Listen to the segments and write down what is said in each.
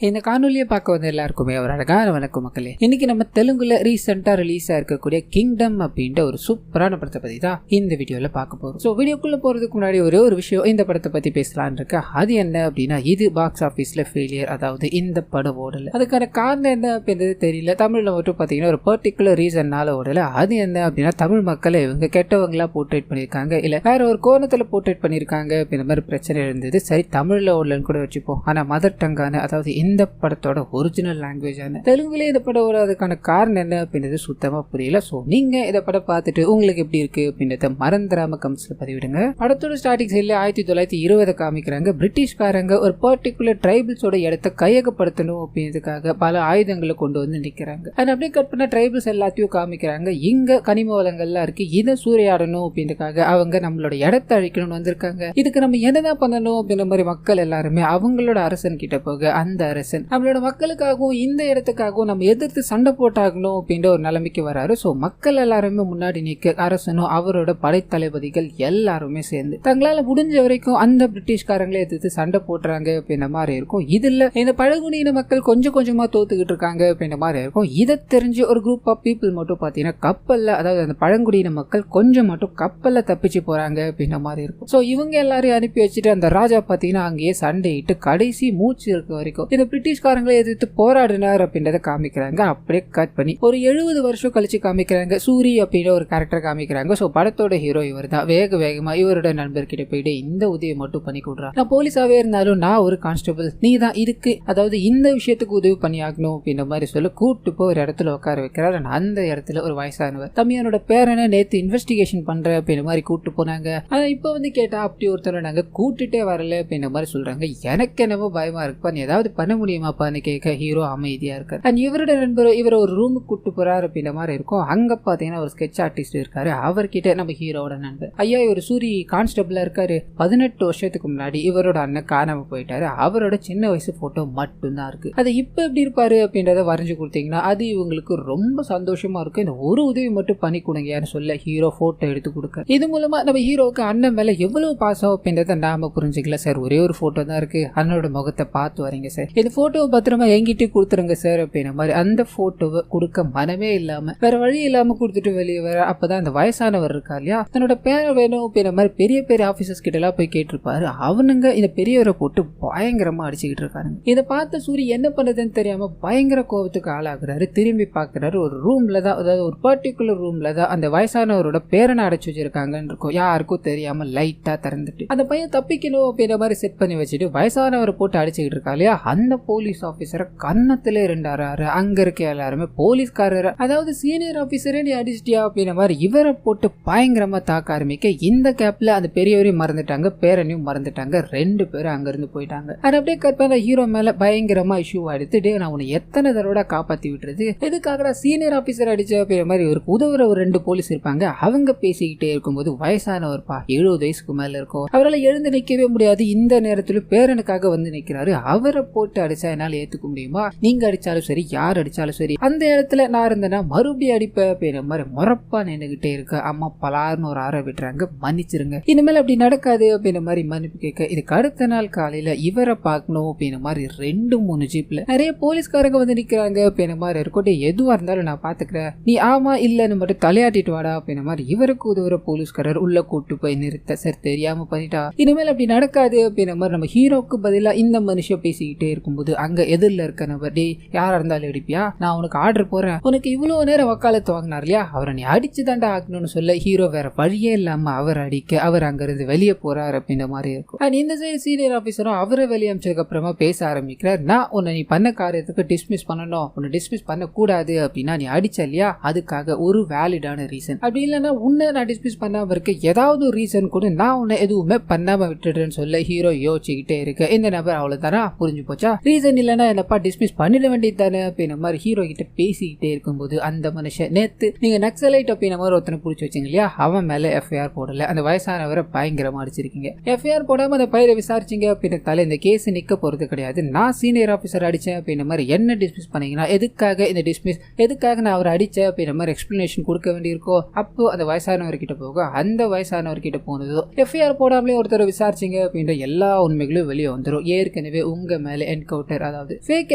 இந்த காணொலியை பார்க்க வந்த எல்லாருக்குமே ஒரு அழகான வணக்கம் மக்களே. இன்னைக்கு நம்ம தெலுங்குல ரீசெண்டா ரிலீஸ் ஆயிருக்கக்கூடிய கிங்டம் அப்படின்ற ஒரு சூப்பரான படத்தை பத்தி தான் இந்த வீடியோல பார்க்க போறோம். ஸோ வீடியோக்குள்ள போறதுக்கு முன்னாடி ஒரு விஷயம் இந்த படத்தை பத்தி பேசலான் இருக்க. அது என்ன அப்படின்னா, இது பாக்ஸ் ஆஃபீஸ்ல ஃபெயிலியர், அதாவது இந்த படம் ஓடல. அதுக்கான காரணம் என்ன அப்படின்றது தெரியல. தமிழ்ல மட்டும் பாத்தீங்கன்னா ஒரு பர்டிகுலர் ரீசன்னால ஓடல. அது என்ன அப்படின்னா, தமிழ் மக்களை இவங்க கெட்டவங்களா போர்ட்ரேட் பண்ணிருக்காங்க, இல்ல வேற ஒரு கோணத்துல போர்ட்ரேட் பண்ணிருக்காங்க அப்படின்ற மாதிரி பிரச்சனை இருந்தது. சரி, தமிழ்ல ஓடலன்னு கூட வச்சுப்போம். ஆனா மதர் டங்கான, அதாவது இந்த படத்தோட ஒரிஜினல் லாங்குவேஜான தெலுங்குல இந்த படம் வராதுக்கான காரணம் என்ன அப்படின்றது சுத்தமா புரியல. சோ நீங்க இந்த படம் பார்த்துட்டு உங்களுக்கு எப்படி இருக்கு அப்படின்றத மறந்துடாம கமெண்ட்ஸ்ல பதிவிடுங்க. படத்தோட ஸ்டார்டிங் சைட்ல 1920 காமிக்கிறாங்க. பிரிட்டிஷ்காரங்க ஒரு பர்டிகுலர் ட்ரைபிள்ஸோட இடத்தை கையகப்படுத்தணும் அப்படின்றதுக்காக பல ஆயுதங்களை கொண்டு வந்து நிக்கிறாங்க. அது அப்படியே கட் பண்ண ட்ரைபிள்ஸ் எல்லாத்தையும் காமிக்கிறாங்க. இங்க கனிம வளங்கள்லாம் இருக்கு, இதை சூறையாடணும் அப்படின்றதுக்காக அவங்க நம்மளோட இடத்தை அழிக்கணும்னு வந்திருக்காங்க. இதுக்கு நம்ம என்னதான் பண்ணணும் அப்படின்ற மாதிரி மக்கள் எல்லாருமே அவங்களோட அரசன் கிட்ட போக, அந்த அரசன் நம்மளோட மக்களுக்காகவும் இந்த இடத்துக்காகவும் நம்ம எதிர்த்து சண்டை போட்டாகணும் அப்படின்ற ஒரு நிலைமைக்கு வராரு. சோ மக்கள் எல்லாருமே முன்னாடி நிக்க அரசனும் அவரோட படைத்தளபதிகள் எல்லாருமே சேர்ந்து தங்களால முடிஞ்ச வரைக்கும் அந்த பிரிட்டிஷ்காரங்களை எதிர்த்து சண்டை போட்டுறாங்க அப்படின்ற மாதிரி இருக்கும். இதுல இந்த பழங்குடியின மக்கள் கொஞ்சம் கொஞ்சமா தோத்துக்கிட்டு இருக்காங்க அப்படின்ற மாதிரி இருக்கும். இதை தெரிஞ்சு ஒரு குரூப் ஆஃப் பீப்புள் மட்டும் பாத்தீங்கன்னா கப்பல்ல, அதாவது அந்த பழங்குடியின மக்கள் கொஞ்சம் மட்டும் கப்பல்ல தப்பிச்சு போறாங்க அப்படின்ற மாதிரி இருக்கும். சோ இவங்க எல்லாரையும் அனுப்பி வச்சுட்டு அந்த ராஜா பாத்தீங்கன்னா அங்கேயே சண்டையிட்டு கடைசி மூச்சு இருக்க வரைக்கும் இந்த பிரிட்டிஷ்காரங்களை எதிர்த்து போராடினார் அப்படின்றத காமிக்கிறாங்க. அப்படியே கட் பண்ணி ஒரு 70 வருஷம் கழிச்சு காமிக்கிறாங்க. சூரி அப்படின்ற ஒரு கேரக்டர் காமிக்கிறாங்க. சோ படத்தோட ஹீரோ இவர் தான். வேகமா இவரோட நண்பர்கிட்ட போயிட்டு இந்த உதவி மட்டும் பண்ணி கொடுறா, நான் போலீஸாவே இருந்தாலும் நான் ஒரு கான்ஸ்டபிள், நீ தான் இதுக்கு, அதாவது இந்த விஷயத்துக்கு உதவி பண்ணி ஆகணும் அப்படின்ற மாதிரி சொல்ல கூட்டு போய் ஒரு இடத்துல உட்கார வைக்கிறாரு. அந்த இடத்துல ஒரு வயசானவர் தம்பியனோட பேரனை நேத்து இன்வெஸ்டிகேஷன் பண்ற அப்படின்ற மாதிரி கூட்டு போனாங்க. ஆனா இப்ப வந்து கேட்டா அப்படி ஒருத்தர் நாங்க கூட்டுட்டே வரல அப்படின்ற மாதிரி சொல்றாங்க. எனக்கு என்னவோ பயமா இருக்குப்பா, நீ ஏதாவது பண்ண முடியுமாப்பான்னு கேட்க ஹீரோ அமைதியா இருக்காரு. அண்ட் இவரோட நண்பர் இவரை ஒரு ரூமுக்கு கூட்டு போறாரு அப்படின்ற மாதிரி இருக்கும். அங்க பாத்தீங்கன்னா ஒரு ஸ்கெட்ச் ஆர்டிஸ்ட் இருக்காரு. அவர்கிட்ட நம்ம ஹீரோட நண்பர், ஐயா இவர் சூரி கான்ஸ்டபிளா இருக்காரு, 18 வருஷத்துக்கு முன்னாடி இவரோட அண்ணன் காணாம போயிட்டாரு, அவரோட சின்ன வயசு போட்டோ மட்டும் தான் இருக்கு, அது இப்ப எப்படி இருப்பாரு அப்படின்றத வரைஞ்சு கொடுத்தீங்கன்னா அது இவங்களுக்கு ரொம்ப சந்தோஷமா இருக்கும், இந்த ஒரு உதவி மட்டும் பண்ணி கொடுங்கன்னு சொல்ல ஹீரோ போட்டோ எடுத்து கொடுக்க. இது மூலமா நம்ம ஹீரோவுக்கு அண்ணன் மேல எவ்வளவு பாசம் அப்படின்றத நாம புரிஞ்சுக்கல. சார் ஒரே ஒரு போட்டோ தான் இருக்கு, அண்ணனோட முகத்தை பார்த்து வரீங்க சார், இந்த போட்டோவை பத்திரமா எங்கிட்ட கொடுத்துருங்க சார் அப்படின்ற மாதிரி. அந்த போட்டோவை கொடுக்க மனமே இல்லாம வேற வழி இல்லாம கொடுத்துட்டு வெளியே வர. அப்பதான் அந்த வயசானவர் இருக்கா இல்லையா, தன்னோட பேரை வேணும் அப்படின்ற மாதிரி பெரிய பெரிய ஆபீசர்ஸ் கிட்ட எல்லாம் போய் கேட்டிருப்பாரு. அவனுங்க இந்த பெரியவரை போட்டு பயங்கரமா அடிச்சுக்கிட்டு இருக்காங்க. இதை பார்த்த சூரி என்ன பண்ணதுன்னு தெரியாம பயங்கர கோபத்துக்கு ஆளாகிறாரு. திரும்பி பாக்குறாரு, ஒரு ரூம்ல தான், அதாவது ஒரு பர்டிகுலர் ரூம்ல தான் அந்த வயசானவரோட பேரனை அடைச்சு வச்சிருக்காங்கன்னு இருக்கும். யாருக்கும் தெரியாம லைட்டா திறந்துட்டு அந்த பையன் தப்பிக்கணும் அப்படின்ற மாதிரி செட் பண்ணி வச்சுட்டு வயசானவரை போட்டு அடிச்சுக்கிட்டு இருக்கா இல்லையா, அந்த போலீஸ் ஆபீசரை கன்னத்துல இருந்தாரு. அங்க இருக்க எல்லாருமே போலீஸ்காரர், அதாவது சீனியர் ஆபீசரே நீ அடிச்சிட்டியா அப்படின்ற மாதிரி இவரை போட்டு பயங்கரமா தாக்க ஆரம்பிக்க. இந்த கேப்ல அந்த பெரியவரையும் மறந்துட்டாங்க, பேரனையும் மறந்துட்டாங்க, 2 பேரும் அங்க இருந்து போயிட்டாங்க. அது அப்படியே கட் பண்ண ஹீரோ மேல பயங்கரமா இஷ்யூ ஆயிடுத்து. நான் உன்னை எத்தனை தடவை காப்பாத்தி விட்டுறது, எதுக்காக சீனியர் ஆபீசர் அடிச்ச அப்படின்ற மாதிரி இவருக்கு உதவுற ஒரு 2 போலீஸ் இருப்பாங்க. அவங்க பேசிக்கிட்டே இருக்கும்போது வயசானவர்ப்பா 70 வயசுக்கு மேல இருக்கும், அவரால் எழுந்து நிக்கவே முடியாது. இந்த நேரத்துல பேரனுக்காக வந்து நிக்கிறாரு. அவரை போட்டு அடிச்சா என்னால ஏத்துக்க முடியுமா, நீங்க அடிச்சாலும் சரி யார் அடிச்சாலும் சரி, அந்த இடத்துல நான் இருந்தேன்னா மறுபடியும் அடிப்பேன் அப்படின்ற மாதிரி முறப்பா நின்னுகிட்டே இருக்க. அம்மா பலார்னு ஒரு ஆற விட்டுறாங்க, மன்னிச்சிருங்க, இனிமேல் அப்படி நடக்காது அப்படின்ற மாதிரி மன்னிப்பு கேட்க. இதுக்கு அடுத்த நாள் காலையில இவரை பார்க்கணும் அப்படின்ற மாதிரி 2-3 ஜீப்ல நிறைய போலீஸ்காரங்க வந்து நிக்கிறாங்க அப்படின்ற மாதிரி இருக்கட்டும், எதுவா இருந்தாலும் நான் பாத்துக்கிறேன், நீ ஆமா இல்லன்னு மட்டும் தலையாட்டிட்டு வாடா அப்படின்ற மாதிரி இவருக்கு உதவுற போலீஸ்காரர் உள்ள கூட்டு போய் நிறுத்த. சரி தெரியாம பண்ணிட்டா, இனிமேல் அப்படி நடக்காது அப்படின்ற மாதிரி நம்ம ஹீரோக்கு பதிலா இந்த மனுஷன் பேசிக்கிட்டே இருக்கும்போது அங்க எதிரில் இருக்க நபர், டே யாரா இருந்தாலும் அடிப்பியா, நான் உனக்கு ஆர்டர் போறேன், உனக்கு இவ்வளவு நேரம் வக்காலத்து வாங்கினார் இல்லையா, அவரை நீ அடிச்சு தாண்டா ஆகணும்னு சொல்ல ஹீரோ வேற வழியே இல்லாம அவர் அடிக்க அவர் அங்க இருந்து வெளியே போறாரு அப்படின்ற மாதிரி இருக்கும். அண்ட் இந்த சைடு சீனியர் ஆபீசரும் அவரை வெளியே அமிச்சதுக்கு அப்புறமா பேச ஆரம்பிக்கிறார். நான் உன்னை நீ பண்ண காரியத்துக்கு டிஸ்மிஸ் பண்ணணும், உன்னை டிஸ்மிஸ் பண்ண கூடாது அப்படின்னா நீ அடிச்ச இல்லையா, அதுக்காக ஒரு வேலிடான ரீசன், அப்படி இல்லைன்னா உன்னை நான் டிஸ்மிஸ் பண்ணாம இருக்க ஏதாவது ஒரு ரீசன் கூட, நான் உன்னை எதுவுமே பண்ணாம விட்டுடுறேன்னு சொல்ல ஹீரோ யோசிச்சுக்கிட்டே இருக்க. இந்த நபர் அவ்வளவுதானா, புரிஞ்சு போச்சா, ரீசன் இல்லைன்னா என்னப்பா டிஸ்மிஸ் பண்ணிட வேண்டியது தானே அப்படின்ற மாதிரி ஹீரோ கிட்ட பேசிக்கிட்டே இருக்கும்போது அந்த மனுஷன், நேத்து நீங்க நக்சலைட் அப்படின்ற மாதிரி ஒருத்தனை பிடிச்சி வச்சிங்க இல்லையா, அவன் மேல எஃப்ஐஆர் போடல, அந்த வயசானவரை பயங்கரமா அடிச்சிருக்கீங்க, எஃப்ஐஆர் போடாம அந்த பயிரை விசாரிச்சிங்க அப்படின்றதால இந்த கேஸ் நிக்க போறது கிடையாது, நான் சீனியர் ஆபீசர் அடிச்சேன் அப்படின்ற மாதிரி என்ன டிஸ்மிஸ் பண்ணீங்கன்னா எதுக்காக இந்த டிஸ்மிஸ், எதுக்காக நான் அவரை அடிச்சேன் அப்படின்ற மாதிரி எக்ஸ்பிளனேஷன் கொடுக்க வேண்டியிருக்கோ. அப்போ அந்த வயசானவர்கிட்ட போக, அந்த வயசானவர்கிட்ட போனதோ எஃப்ஐஆர் போடாமலே ஒருத்தர் விசாரிச்சிங்க அப்படின்ற எல்லா உண்மைகளும் வெளியே வந்துடும். ஏற்கனவே உங்க மேல என்கவுண்டர், அதாவது ஃபேக்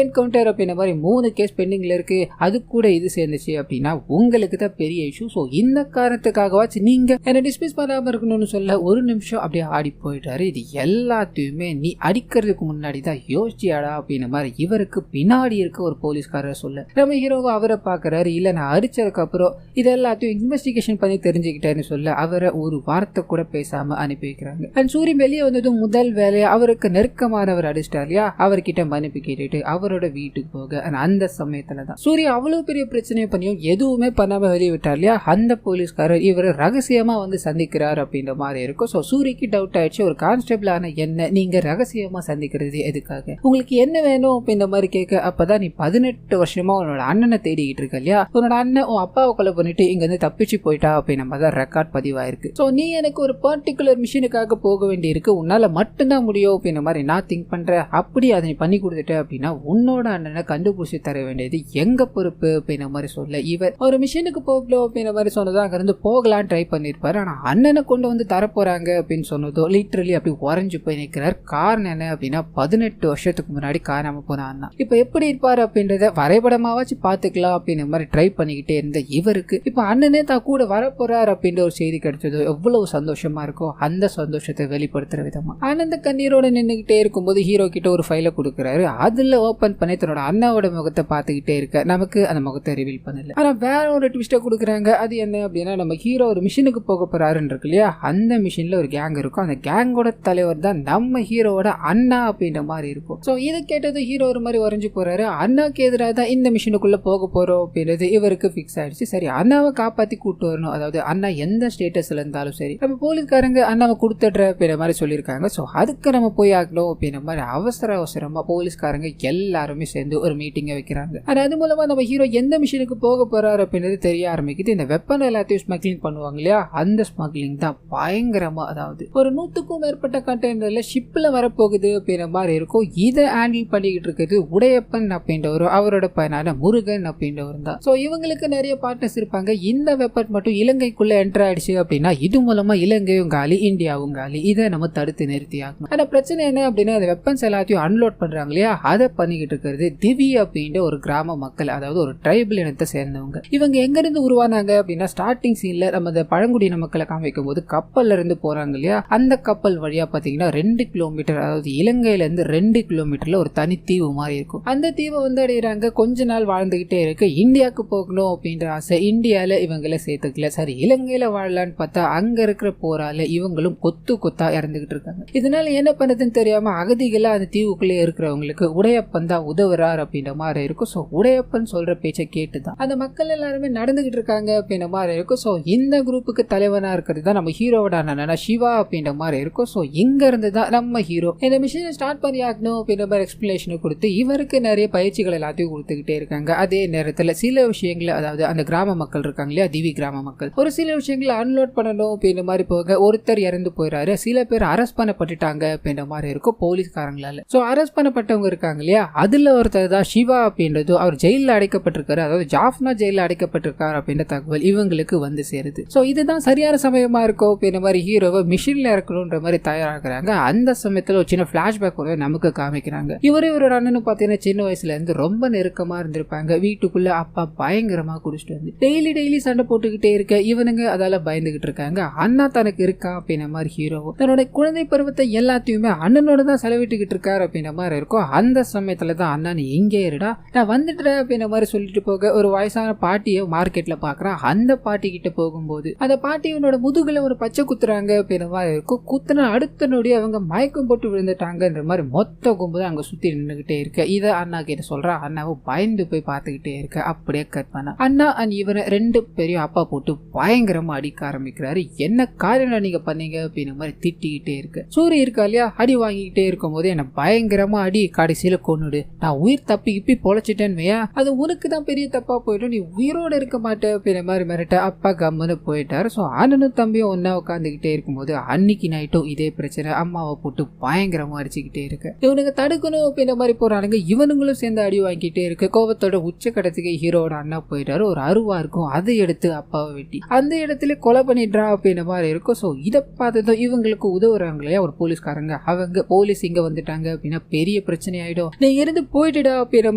என்கவுண்டர் அப்படின்ற மாதிரி 3 கேஸ் பெண்டிங்ல இருக்கு, அது கூட இது சேர்ந்துச்சு அப்படின்னா உங்களுக்கு தான் பெரிய இஷ்யூ. ஸோ இந்த காரணத்துக்காகவாச்சு நீங்க என்ன டிஸ்மிஸ் பண்ணாம இருக்கணும்னு சொல்ல ஒரு நிமிஷம் அப்படியே ஆடி போயிட்டாரு. இது எல்லாத்தையுமே நீ அடிக்கிறதுக்கு முன்னாடி தான் யோசிச்சியாடா அப்படின்ற மாதிரி இவருக்கு பின்னாடி இருக்க ஒரு போலீஸ்காரர் சொல்ல நம்ம ஹீரோவை அவரை பாக்குறாரு. இல்ல நான் அடிச்சதுக்கு அப்புறம் இது எல்லாத்தையும் இன்வெஸ்டிகேஷன் பண்ணி தெரிஞ்சுக்கிட்டேன்னு சொல்ல அவரை ஒரு வார்த்தை கூட பேசாம அனுப்பி வைக்கிறாங்க. அண்ட் சூரிய வெளியே வந்ததும் முதல் வேலையை அவருக்கு நெருக்கமானவர் அடிச்சிட்டார் இல்லையா, அவர்கிட்ட மன்னிப்பு கேட்டுட்டு அவரோட வீட்டுக்கு போக அந்த சமயத்துல தான் சூரிய அவ்வளவு பெரிய பிரச்சனையை பண்ணியும் எதுவுமே பண்ணாம வெளியே விட்டார் இல்லையா, அந்த போலீஸ்காரர் இவர் ரகசியமா வந்து சந்திக்கிறார் அப்படின்ற மாதிரி இருக்கும். ஸோ சூரியக்கு டவுட் ஆயிடுச்சு, ஒரு கான்ஸ்டபிள் ஆன என்ன நீங்க ரகசியமா சந்திக்கிறது எதுக்காக, உங்களுக்கு என்ன வேணும் அப்படின்ற மாதிரி கேட்க, அப்பதான் நீ 18 வருஷமா உன்னோட அண்ணனை தேடிக்கிட்டு இருக்க இல்லையா, உன்னோட அண்ணன் உன் அப்பாவை கொலை பண்ணிட்டு இங்க இருந்து தப்பிச்சு போயிட்டா அப்படின்ற மாதிரி தான் ரெக்கார்ட் பதிவாயிருக்கு. ஸோ நீ எனக்கு ஒரு பர்டிகுலர் மிஷனுக்காக போக வேண்டி இருக்கு, உன்னால மட்டும்தான் முடியும் அப்படின்ற மாதிரி நான் திங்க் பண்றேன். அப்படி அதை நீ பண்ணி கொடுத்துட்ட அப்படின்னா உன்னோட அண்ணனை கண்டுபிடிச்சு தர வேண்டியது எங்க பொறுப்பு அப்படின்ற மாதிரி சொல்ல, இவர் ஒரு மிஷனுக்கு போகலாம் அப்படின்ற மாதிரி சொன்னதோ அங்க இருந்து போகலாம் ட்ரை பண்ணிருப்பாரு. ஆனா அண்ணனை கொண்டு வந்து தரப்போறாங்க அப்படின்னு சொன்னதோ லிட்டரலி அப்படி உறைஞ்சு போய் நிற்கிறார். காரணம் என்ன அப்படின்னா 18 வருஷத்துக்கு முன்னாடி காணாம போன அண்ணா இப்ப எப்படி இருப்பாரு அப்படின்றத வரைபடமாவாச்சு பாத்துக்கலாம் அப்படின்ற மாதிரி ட்ரை பண்ணிக்கிட்டே இருந்த இவருக்கு இப்ப அண்ணனே தான் கூட வரப்போறாரு அப்படின்ற ஒரு செய்தி கிடைச்சதோ எவ்வளவு சந்தோஷமா இருக்கோ அந்த சந்தோஷத்தை வெளிப்படுத்துற விதமா ஆனந்த கண்ணீரோட நின்றுகிட்டே இருக்கும்போது ஹீரோ கிட்ட ஒரு ஃபைலை கொடுக்குறாரு. அதுல ஓபன் பண்ணி தன்னோட அண்ணாவோட முகத்தை பார்த்துக்கிட்டே இருக்க நமக்கு அந்த முகத்தை ரிவீல் பண்ணல. ஆனா வேற ஒரு ட்விஸ்ட கொடுக்குறாங்க. அது என்ன அப்படின்னா நம்ம ஹீரோ ஒரு மிஷினுக்கு போக போறாருன்னு இருக்கு இல்லையா, அந்த மிஷின்ல ஒரு கேங் இருக்கும், அந்த கேங்கோட தலைவர் தான் நம்ம ஹீரோவோட அண்ணா அப்படின்ற மாதிரி இருக்கும். ஸோ இதை கேட்டது ஹீரோ ஒரு மாதிரி உறைஞ்சு போறாரு. அண்ணாக்கு எதிராக தான் இந்த மிஷினுக்குள்ள போக போறோம் அப்படின்றது இவருக்கு ஃபிக்ஸ் ஆயிடுச்சு. சரி அண்ணாவை காப்பாத்தி கூட்டு வரணும், அதாவது அண்ணா எந்த ஸ்டேட்டஸ்ல இருந்தாலும் சரி நம்ம போலீஸ்காரங்க அண்ணாவை கொடுத்துடுற அப்படின்ற மாதிரி சொல்லியிருக்காங்க. ஸோ அதுக்கு நம்ம போய் ஆகணும் அப்படின்ற மாதிரி அவசரமா போலீஸ்காரங்க எல்லாருமே சேர்ந்து ஒரு மீட்டிங்கை வைக்கிறாங்க. அது மூலமா நம்ம ஹீரோ எந்த மிஷினுக்கு போக போறாரு அப்படின்றது தெரிய ஆரம்பிக்குது. இந்த வெப்பன் எல்லாத்தையும் ஸ்மக்லிங் பண்ணுவாங்க இல்லையா, அந்த ஸ்மக்லிங் தான் பயங்கரமா, அதாவது ஒரு 100க்கும் மேற்பட்ட கண்டெய்னர்ல ஷிப்ல வரப்போகுது அப்படின்ற மாதிரி இருக்கும். இதை ஹேண்டில் பண்ணிக்கிட்டு இருக்கிறது உடையப்பன் அப்படின்றவர், அவரோட பையனான முருகன் அப்படின்றவர் தான். ஸோ இவங்களுக்கு நிறைய பார்ட்னர்ஸ் இருப்பாங்க. இந்த வெப்பன் மட்டும் இலங்கைக்குள்ள என்டர் ஆயிடுச்சு அப்படின்னா இது மூலமா இலங்கையும் காலி இந்தியாவும் காலி. இதை நம்ம தடுத்து நிறுத்தி ஆகணும். ஆனா பிரச்சனை என்ன அப்படின்னா அந்த வெப்பன்ஸ் எல்லாத்தையும் அன்லோட் பண்றாங்க இல்லையா, அதை பண்ணிக்கிட்டு இருக்கிறது திவி அப்படின்ற ஒரு கிராம மக்கள், அதாவது ஒரு ட்ரைபல் இனத்தை சேர்ந்தவங்க. இவங்க எங்க இருந்து உருவானாங்க அப்படின்னா ஸ்டார்டிங் சீன்ல நம்ம இந்த பழங்குடியின மக்களை காமிக்கும் போது கப்பல்ல இருந்து போறாங்க இல்லையா, அந்த கப்பல் வழியா பாத்தீங்கன்னா 2 கிலோமீட்டர், அதாவது இலங்கையில இருந்து 2 கிலோமீட்டர்ல ஒரு தனி தீவு மாதிரி இருக்கும். அந்த தீவை வந்து அடையிறாங்க, கொஞ்ச நாள் வாழ்ந்துகிட்டே இருக்கு. இந்தியாவுக்கு போகணும் அப்படின்ற ஆசை, இந்தியால இவங்களை சேர்த்துக்கல. சரி இலங்கையில வாழலான்னு பார்த்தா அங்க இருக்கிற போரால இவங்களும் கொத்து கொத்தா இறந்துகிட்டு இருக்காங்க. இதனால என்ன பண்ணதுன்னு தெரியாம அகதிகளா அந்த தீவுக்குள்ளே இருக்கிறவங்களுக்கு உடையப்பன் தான் உதவுறார் அப்படின்ற மாதிரி இருக்கும். ஸோ உடையப்பன் சொல்ற பேச்சை கேட்டுதான் அந்த மக்கள் எல்லாருமே நடந்துகிட்டு இருக்காங்க அப்படின்ற மாதிரி இருக்கும். ஸோ இந்த குரூப்புக்கு தலைவனா இருக்கிறது தான் நம்ம ஹீரோவோட அண்ணனா சிவா அப்படின்ற மாதிரி இருக்கும். ஸோ இங்க இருந்து தான் நம்ம ஹீரோ இந்த மிஷினை ஸ்டார்ட் பண்ணி ஆகணும் அப்படின்ற மாதிரி எக்ஸ்பிளேஷனை கொடுத்து இவருக்கு நிறைய பயிற்சிகள் எல்லாத்தையும் கொடுத்துக்கிட்டே இருக்காங்க. அதே நேரத்தில் சில விஷயங்களை, அதாவது அந்த கிராம மக்கள் இருக்காங்க இல்லையா, திவி கிராம மக்கள், ஒரு சில விஷயங்களை அன்லோட் பண்ணணும் அப்படின்ற மாதிரி போக ஒருத்தர் இறந்து போயிறாரு, சில பேர் அரெஸ்ட் பண்ணப்பட்டுட்டாங்க அப்படின்ற மாதிரி இருக்கும் போலீஸ்காரங்களால. ஸோ அரெஸ்ட் பண்ணப்பட்டவங்க இருக்காங்க இல்லையா, அதுல ஒருத்தர் தான் சிவா அப்படின்றது. அவர் ஜெயிலில் அடைக்கப்பட்டிருக்காரு, அதாவது ஜாஃப்னா ஜெயிலில் அடைக்கப்பட்டிருக்காரு அப்படின்ற தகவல் இவங்களுக்கு வந்து சேருது. ஸோ இதுதான் சரியான சமயமா இருக்கும் அப்படின்ற மாதிரி ஹீரோவை மிஷின்ல இறக்கணுன்ற மாதிரி தயாராகிறாங்க. அந்த சமயத்தில் ஒரு சின்ன பிளாஷ்பேக் ஒன்று நமக்கு காமிக்கிறாங்க. இவரோட அண்ணனும் பார்த்தீங்கன்னா சின்ன வயசுல இருந்து ரொம்ப நெருக்கமா இருந்திருப்பாங்க. வீட்டுக்குள்ள அப்பா பயங்கரமா குடிச்சிட்டு வந்து டெய்லி சண்டை போட்டுக்கிட்டே இருக்க இவனுங்க அதால பயந்துகிட்டு இருக்காங்க. அண்ணா தனக்கு இருக்கா அப்படின்ற மாதிரி ஹீரோவும் தன்னோட குழந்தை பருவத்தை எல்லாத்தையுமே அண்ணனோட தான் செலவிட்டுக்கிட்டு இருக்காரு அப்படின்ற மாதிரி இருக்கும். அந்த சமயத்துல தான் அண்ணா நீ இங்கே இருடா நான் வந்துட்டேன் அப்படின்ற மாதிரி சொல்லிட்டு போக ஒரு வயசான பாட்டியை மார்க்கெட்ல பாக்குறான். அந்த பாட்டி கிட்ட போகும்போது அந்த பாட்டியோட முதுகுல ஒரு பச்சை குத்துறாங்க அப்படின்ற மாதிரி இருக்கும். குத்துன அடுத்த நொடி அவங்க மயக்கம் போட்டு விழுந்துட்டாங்கன்ற மாதிரி மொத்த கும்பல் அங்க சுத்தி நின்றுகிட்டே இருக்க. இதை அண்ணா கிட்ட சொல்றா. அண்ணாவும் பயந்து போய் பார்த்துக்கிட்டே இருக்க. அப்படியே கட் பண்ண அண்ணா அண்ட் இவரை 2 பேரையும் அப்பா போட்டு பயங்கரமா அடிக்க ஆரம்பிக்கிறாரு. என்ன காரியம் நீங்க பண்ணீங்க அப்படின்ற மாதிரி திட்டிக்கிட்டே இருக்கு. சூரிய இருக்கா இல்லையா, அடி வாங்கிக்கிட்டே இருக்கும் போது என்ன பயங்கரமா அடி, கடைசியில கொன்னுடு, நான் உயிர் தப்பி இப்பி பொழைச்சிட்டேன்னு அது உனக்கு தான் பெரிய தப்பா போயிடும், நீ உயிரோட இருக்க மாட்டே அப்படின்ற மாதிரி மிரட்ட அப்பா கம்முன்னு போயிட்டாரு. ஸோ அண்ணனும் தம்பியும் ஒன்னா உட்காந்துக்கிட்டே இருக்கும்போது அன்னைக்கு நைட்டும் இதே பிரச்சனை, அம்மாவை போட்டு பயங்கரமா அடிச்சுக்கிட்டே இருக்கு. இவனுக்கு தடுக்கணும் அப்படின்ற மாதிரி போறானுங்க. இவனுங்களும் சேர்ந்து அடி வாங்கிட்டே இருக்கு. கோபத்தோட உச்சக்கடத்துக்கு ஹீரோட அண்ணா போயிட்டாரு. ஒரு அருவா இருக்கும், அதை எடுத்து அப்பாவை வெட்டி அந்த இடத்துல கொலை பண்ணிடுறா அப்படின்ற மாதிரி இருக்கும். ஸோ இதை பார்த்ததும் இவங்களுக்கு உதவுறாங்க இல்லையா ஒரு போலீஸ்காரங்க, அவங்க போலீஸ் இங்க வந்துட்டாங்க அப்படின்னா பெரிய பிரச்சனை ஆயிடும், நீ இருந்து போயிட்டுடா அப்படின்ற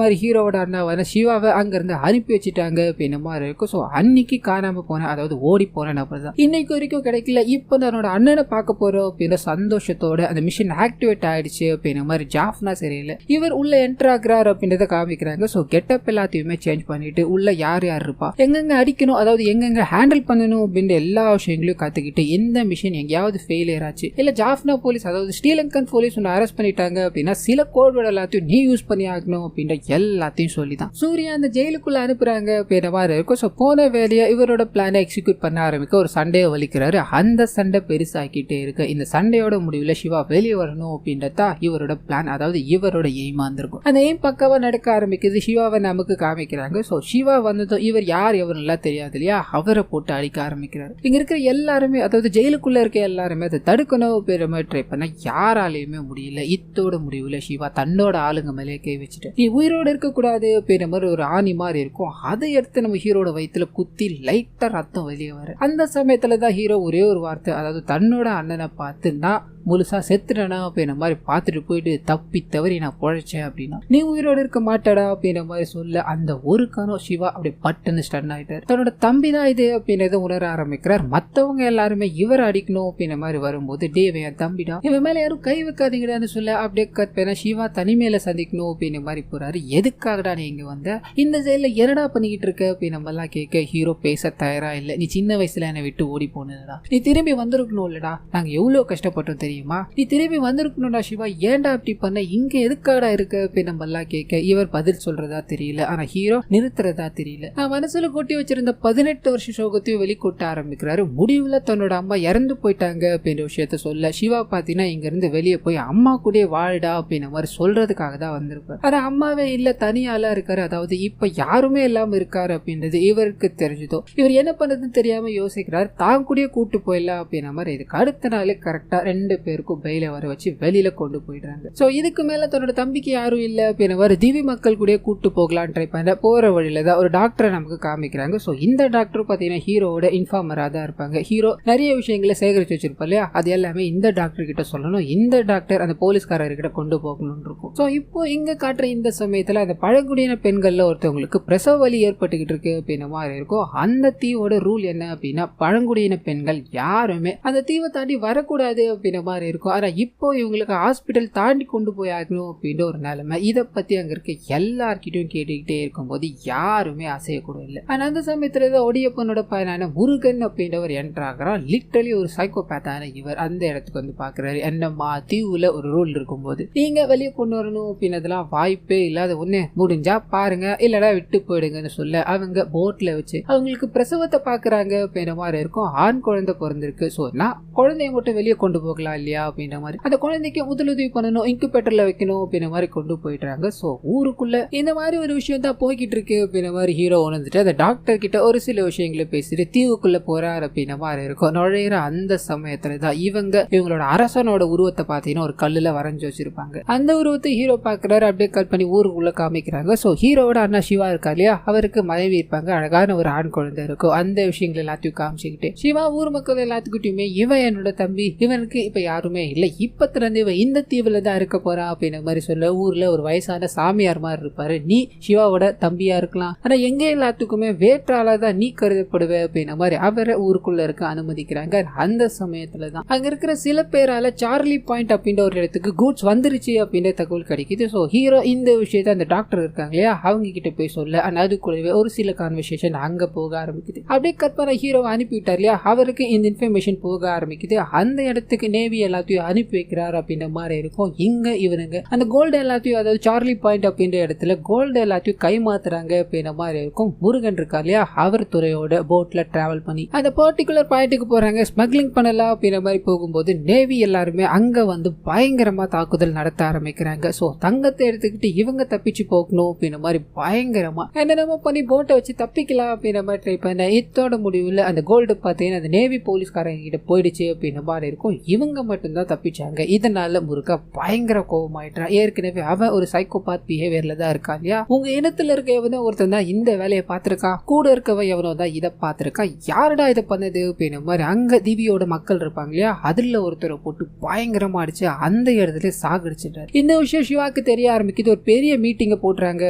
மாதிரி ஹீரோவோட அண்ணாவான சிவாவை அங்க இருந்து அனுப்பி வச்சுட்டாங்க அப்படின்ற மாதிரி இருக்கும். சோ அன்னைக்கு காணாம போனேன், அதாவது ஓடி போனேன் அப்படிதான் இன்னைக்கு வரைக்கும் கிடைக்கல. இப்போ தன்னோட அண்ணனை பார்க்க போறோம் அப்படின்ற சந்தோஷத்தோட அந்த மிஷின் ஆக்டிவேட் ஆயிடுச்சு அப்படின்ற மாதிரி ஜாஃப்னா சரியில்லை இவர் உள்ள என்டர் ஆகுறாரு அப்படின்றத காமிக்கிறாங்க. சோ கெட்டப் எல்லாத்தையுமே சேஞ்ச் பண்ணிட்டு உள்ள யார் யார் இருப்பா, எங்கெங்க அடிக்கணும், அதாவது எங்கெங்க ஹேண்டில் பண்ணணும் அப்படின்ற எல்லா விஷயங்களையும் கத்துக்கிட்டு எந்த மிஷின் எங்கேயாவது ஃபெயிலியர் ஆச்சு இல்ல ஜாஃப்னா போலீஸ் அதாவது ஸ்ரீலங்கன் போலீஸ் ஒன்று அரெஸ்ட் பண்ணிட்டாங்க அப்படின்னா சில கோட்வேர்ட் எல்லாத்தையும் நீ யூஸ் பண்ணி ஆகணும் அப்படின்ற எல்லாத்தையும் சொல்லிதான் சூர்யா அந்த ஜெயிலுக்குள்ள அனுப்புறாங்க அப்படின்ற மாதிரி இருக்கும். ஸோ போன வேலையை இவரோட பிளானை எக்ஸிக்யூட் பண்ண ஆரம்பிக்க ஒரு சண்டையை வலிக்கிறாரு. அந்த சண்டை பெருசாக்கிட்டே இருக்கு. இந்த சண்டையோட முடிவில் சிவா வெளியே வரணும் அப்படின்றதா இவரோட பிளான், அதாவது இவரோட எய்மா இருந்திருக்கும். அந்த எய்ம் பக்காவா நடக்க ஆரம்பிக்குது. சிவாவை நமக்கு காமிக்கிறாங்க. ஸோ சிவா வந்ததும் இவர் யார் எவரெல்லாம் தெரியாது இல்லையா, அவரை போட்டு அடிக்க ஆரம்பிக்கிறாரு. இங்க இருக்கிற எல்லாருமே அதாவது ஜெயிலுக்குள்ள இருக்க எல்லாருமே அதை தடுக்கணும் அப்படின்ற மாதிரி ட்ரை பண்ண யாராலையுமே முடியல. இத்தோட முடிவுல சிவா தன்னோட ஆளுங்க மேலே கை வச்சுட்டு நீ உயிரோட இருக்க கூடாது அப்படின்ற மாதிரி ஒரு ஆணி மாதிரி இருக்கும். அதை எடுத்து நம்ம ஹீரோட வயிற்றுல குத்தி லைட்டா ரத்தம் வெளியே வர அந்த சமயத்துலதான் ஹீரோ ஒரே ஒரு வார்த்தை, அதாவது தன்னோட அண்ணனை பார்த்து நான் முழுசா செத்துட்டனா அப்படின்ற மாதிரி பார்த்துட்டு போயிட்டு தப்பி தவறி நான் பொழைச்சேன் அப்படின்னா நீ உயிரோடு இருக்க மாட்டடா அப்படின்ற மாதிரி சொல்ல அந்த ஒரு கணம் சிவா அப்படி பட்டுன்னு ஸ்டன் ஆயிட்டார். தன்னோட தம்பி தான் இது அப்படின்றத உணர ஆரம்பிக்கிறார். மற்றவங்க எல்லாருமே இவரை அடிக்கணும் அப்படின்ற மாதிரி வரும்போது டேவே என் தம்பிடா, இவன் மேல யாரும் கை வைக்காதீங்கடான்னு சொல்ல அப்படியே கற்பேனா சிவா தனிமையில சந்திக்கணும் அப்படின்ற மாதிரி போறாரு. எதுக்காகடா நீ இங்க வந்த, இந்த ஜெயில என்னடா பண்ணிக்கிட்டு இருக்க அப்படின்னு நம்ம எல்லாம் கேட்க ஹீரோ பேச தயாரா இல்லை. நீ சின்ன வயசுல என்னை விட்டு ஓடி போனதுடா, நீ திரும்பி வந்திருக்கணும் இல்லடா, நாங்க எவ்வளவு கஷ்டப்பட்டோம் தெரியுமா, நீ திரும்பி வந்திருக்கணும்டா சிவா, ஏன்டா அப்படி பண்ண, இங்க எதுக்காடா இருக்க அப்படின்னு நம்ம எல்லாம் கேட்க இவர் பதில் சொல்றதா தெரியல. ஆனா ஹீரோ நிறுத்துறதா தெரியல. நான் மனசுல கொட்டி வச்சிருந்த 18 வருஷ சோகத்தையும் வெளிக்கொட்ட ஆரம்பிக்கிறாரு. முடிவுல தன்னோட அம்மா இறந்து போயிட்டாங்க அப்படின்ற விஷயத்த சொல்ல சிவா பாத்தீங்கன்னா இங்க இருந்து வெளியே போய் அம்மா கூட வாழடா அப்படின்ற மாதிரி சொல்றதுக்காக தான் வந்திருப்பாரு. ஆனா அம்மாவே இல்ல, தனியாளா இருக்காரு, அதாவது இப்ப யாருமே இல்லாம இருக்காரு அப்படின்றது இவருக்கு தெரிஞ்சதோ இவர் என்ன பண்ணதுன்னு தெரியாம யோசிக்கிறாரு. தான் கூட கூட்டு போயிடலாம் அப்படின்ற மாதிரி இதுக்கு அடுத்த நாளே கரெக்டா 2 பேருக்கும் பெயில வர வச்சு வெளியில கொண்டு போயிடுறாங்க. சோ இதுக்கு மேல தன்னோட தம்பிக்கு யாரும் இல்ல அப்படின்ற திவி மக்கள் கூட கூட்டு போகலாம் ட்ரை பண்ண போற வழியில தான் ஒரு டாக்டரை நமக்கு காமிக்கிறாங்க. சோ இந்த டாக்டர் பாத்தீங்கன்னா ஹீரோவோட இன்ஃபார்மரா தான் இருப்பாங்க. ஹீரோ நிறைய விஷயங்களை சேகரிச்சு வச்சிருப்பா இல்லையா, அது எல்லாமே இந்த டாக்டர் கிட்ட சொல்லணும், இந்த டாக்டர் அந்த போலீஸ்காரர்கிட்ட கொண்டு போகணும்னு இருக்கும். சோ இப்போ இங்க காட்டுற இந்த சமயத்துல அந்த பழங்குடியின பெண்கள்ல ஒருத்தவங்களுக்கு பிரசவ வலி ஏற்பட்டுக்கிட்டு இருக்கு அப்படின்ற மாதிரி இருக்கும். அந்த தீவோட ரூல் என்ன அப்படின்னா பழங்குடியின பெண்கள் யாருமே அந்த தீவை தாண்டி வரக்கூடாது அப்படின்ற மாதிரி இருக்கும். ஆனா இப்போ இவங்களுக்கு ஹாஸ்பிட்டல் தாண்டி கொண்டு போய் ஆகணும் அப்படின்ற ஒரு நிலைமை. இதை பத்தி அங்க இருக்க எல்லார்கிட்டையும் கேட்டுக்கிட்டே இருக்கும்போது யாருமே அசையக்கூட இல்லை. ஆனா அந்த சமயத்துலதான் ஒடியப்பனோட பையனான முருகன் அப்படின்றவர் என்டர் ஆகிறார். லிட்டரலி ஒரு சைக்கோபேத்தான இவர் அந்த இடத்துக்கு வந்து பாக்குறாரு. என்னம்மா தீவுல ஒரு ரூல் இருக்கும்போது நீங்க வெளியே கொண்டு வரணும் அப்படின்னதெல்லாம் வாய்ப்பே இல்லாத ஒண்ணு, முடிஞ்சா பாருங்க இல்லடா விட்டு போயிடுங்கன்னு சொல்ல அவங்க போட்ல வச்சு அவங்களுக்கு பிரசவத்தை பாக்குறாங்க அப்படின்ற மாதிரி இருக்கும். ஆண் குழந்தை பிறந்திருக்கு. சோ நான் குழந்தைய மட்டும் வெளியே கொண்டு போகலாம் இல்லையா அப்படின்ற மாதிரி அந்த குழந்தைக்கு முதலுதவி பண்ணணும், இன்குபேட்டர்ல வைக்கணும் அப்படின்ற மாதிரி கொண்டு போயிடுறாங்க. சோ ஊருக்குள்ள இந்த மாதிரி ஒரு விஷயம் தான் போய்கிட்டு இருக்கு அப்படின்ற மாதிரி ஹீரோ உணர்ந்துட்டு அந்த டாக்டர் கிட்ட ஒரு சில விஷயங்களை பேசிட்டு தீவுக்குள்ள போறாரு அப்படின்ற மாதிரி இருக்கும். நுழையிற அந்த சமயத்துல தான் இவங்களோட அரசனோட உருவத்தை பாத்தீங்கன்னா ஒரு கல்லுல வரைஞ்சு வச்சிருப்பாங்க. அந்த உருவத்தை ஹீரோ பாக்குறாரு. அப்படியே கட் பண்ணி ஊருக்குள்ள காமிக்கிறாங்க. சோ ஹீரோவோட அண்ணா சிவா இருக்கா இல்லையா, அவருக்கு மனைவி இருப்பாங்க, அழகான ஒரு ஆண் குழந்தை இருக்கும். அந்த விஷயங்கள் எல்லாத்தையும் காமிச்சுக்கிட்டு சிவா ஊர் மக்கள் எல்லாத்துக்கிட்டையுமே இவன் என்னோட தம்பி, இவனுக்கு இப்ப யாருமே இல்ல, இப்பத்துல இருந்து இவன் இந்த தீவுல தான் இருக்க போறா அப்படின்ற மாதிரி சொல்ல ஊர்ல ஒரு வயசான சாமியார் மாதிரி இருப்பாரு. நீ சிவாவோட தம்பியா இருக்கலாம், ஆனா எங்க எல்லாத்துக்குமே வேற்றாளா தான் நீ கருதப்படுவ அப்படின்ற மாதிரி அவரை ஊருக்குள்ள இருக்க அனுமதிக்கிறாங்க. அந்த சமயத்துலதான் அங்க இருக்கிற சில பேரால சார்லி பாயிண்ட் அப்படின்ற ஒரு இடத்துக்கு கூட்ஸ் வந்துருச்சு அப்படின்ற தகவல் கிடைக்குது. சோ ஹீரோ இந்த விஷயத்த அந்த டாக்டர் இருக்காங்க இல்லையா அவங்க கிட்ட போய் சொல்ல அதுக்குள்ளவே ஒரு சில கான்வர்சேஷன் அங்க போக ஆரம்பிக்குது. அப்படியே கற்பனை ஹீரோவை அனுப்பிவிட்டார் இல்லையா, அவருக்கு இந்த இன்ஃபர்மேஷன் போக ஆரம்பிக்குது. அந்த இடத்துக்கு நேவி எல்லாத்தையும் அனுப்பி வைக்கிறார் அப்படின்ற மாதிரி இருக்கும். இங்க இவனுங்க அந்த கோல்டு எல்லாத்தையும், அதாவது சார்லி பாயிண்ட் அப்படின்ற இடத்துல கோல்டு எல்லாத்தையும் கைமாத்துறாங்க அப்படின்ற மாதிரி இருக்கும். முருகன் இருக்கா இல்லையா, அவர் துறையோட போட்ல டிராவல் பண்ணி அந்த பர்டிகுலர் பாயிண்ட்டுக்கு போறாங்க. ஸ்மக்லிங் பண்ணலாம் அப்படின்ற மாதிரி போகும்போது நேவி எல்லாருமே அங்க வந்து பயங்கரமா தாக்குதல் நடத்த ஆரம்பிக்கிறாங்க. சோ தங்கத்தை எடுத்துக்கிட்டு இவங்க தப்பிச்சு போகணும் அப்படின்ற மாதிரி பயங்கரமா என்னென்னமோ பண்ணி போட்டை வச்சு தப்பிக்கலாம் அப்படின்ற மாதிரி ட்ரை பண்ண. இத்தோட முடிவுல அந்த கோல்டு பார்த்தீங்கன்னா அந்த நேவி போலீஸ்காரங்க கிட்ட போயிடுச்சு அப்படின்ற மாதிரி இருக்கும். இவங்க மட்டும்தான் தப்பிச்சாங்க. இதனால முருகா பயங்கர கோபமாயிட்டான். ஏற்கனவே அவன் ஒரு சைக்கோபாத் பிஹேவியர்ல தான் இருக்கான் இல்லையா. உங்க இனத்துல இருக்க எவனோ ஒருத்தன் தான் இந்த வேலையை பார்த்திருக்கான், கூட இருக்கவன் எவனோ தான் இதை பார்த்திருக்கான், யாருடா இதை பண்ணது அப்படின்ற மாதிரி அங்க திவியோட மக்கள் இருப்பாங்க இல்லையா, அதுல ஒருத்தரை போட்டு பயங்கரமா அடிச்சு அந்த இடத்துல சாகடிச்சிட்டாரு. இந்த விஷயம் சிவாக்கு தெரிய ஆரம்பிக்குது. ஒரு பெரிய மீட்டிங்க போட்டுறாங்க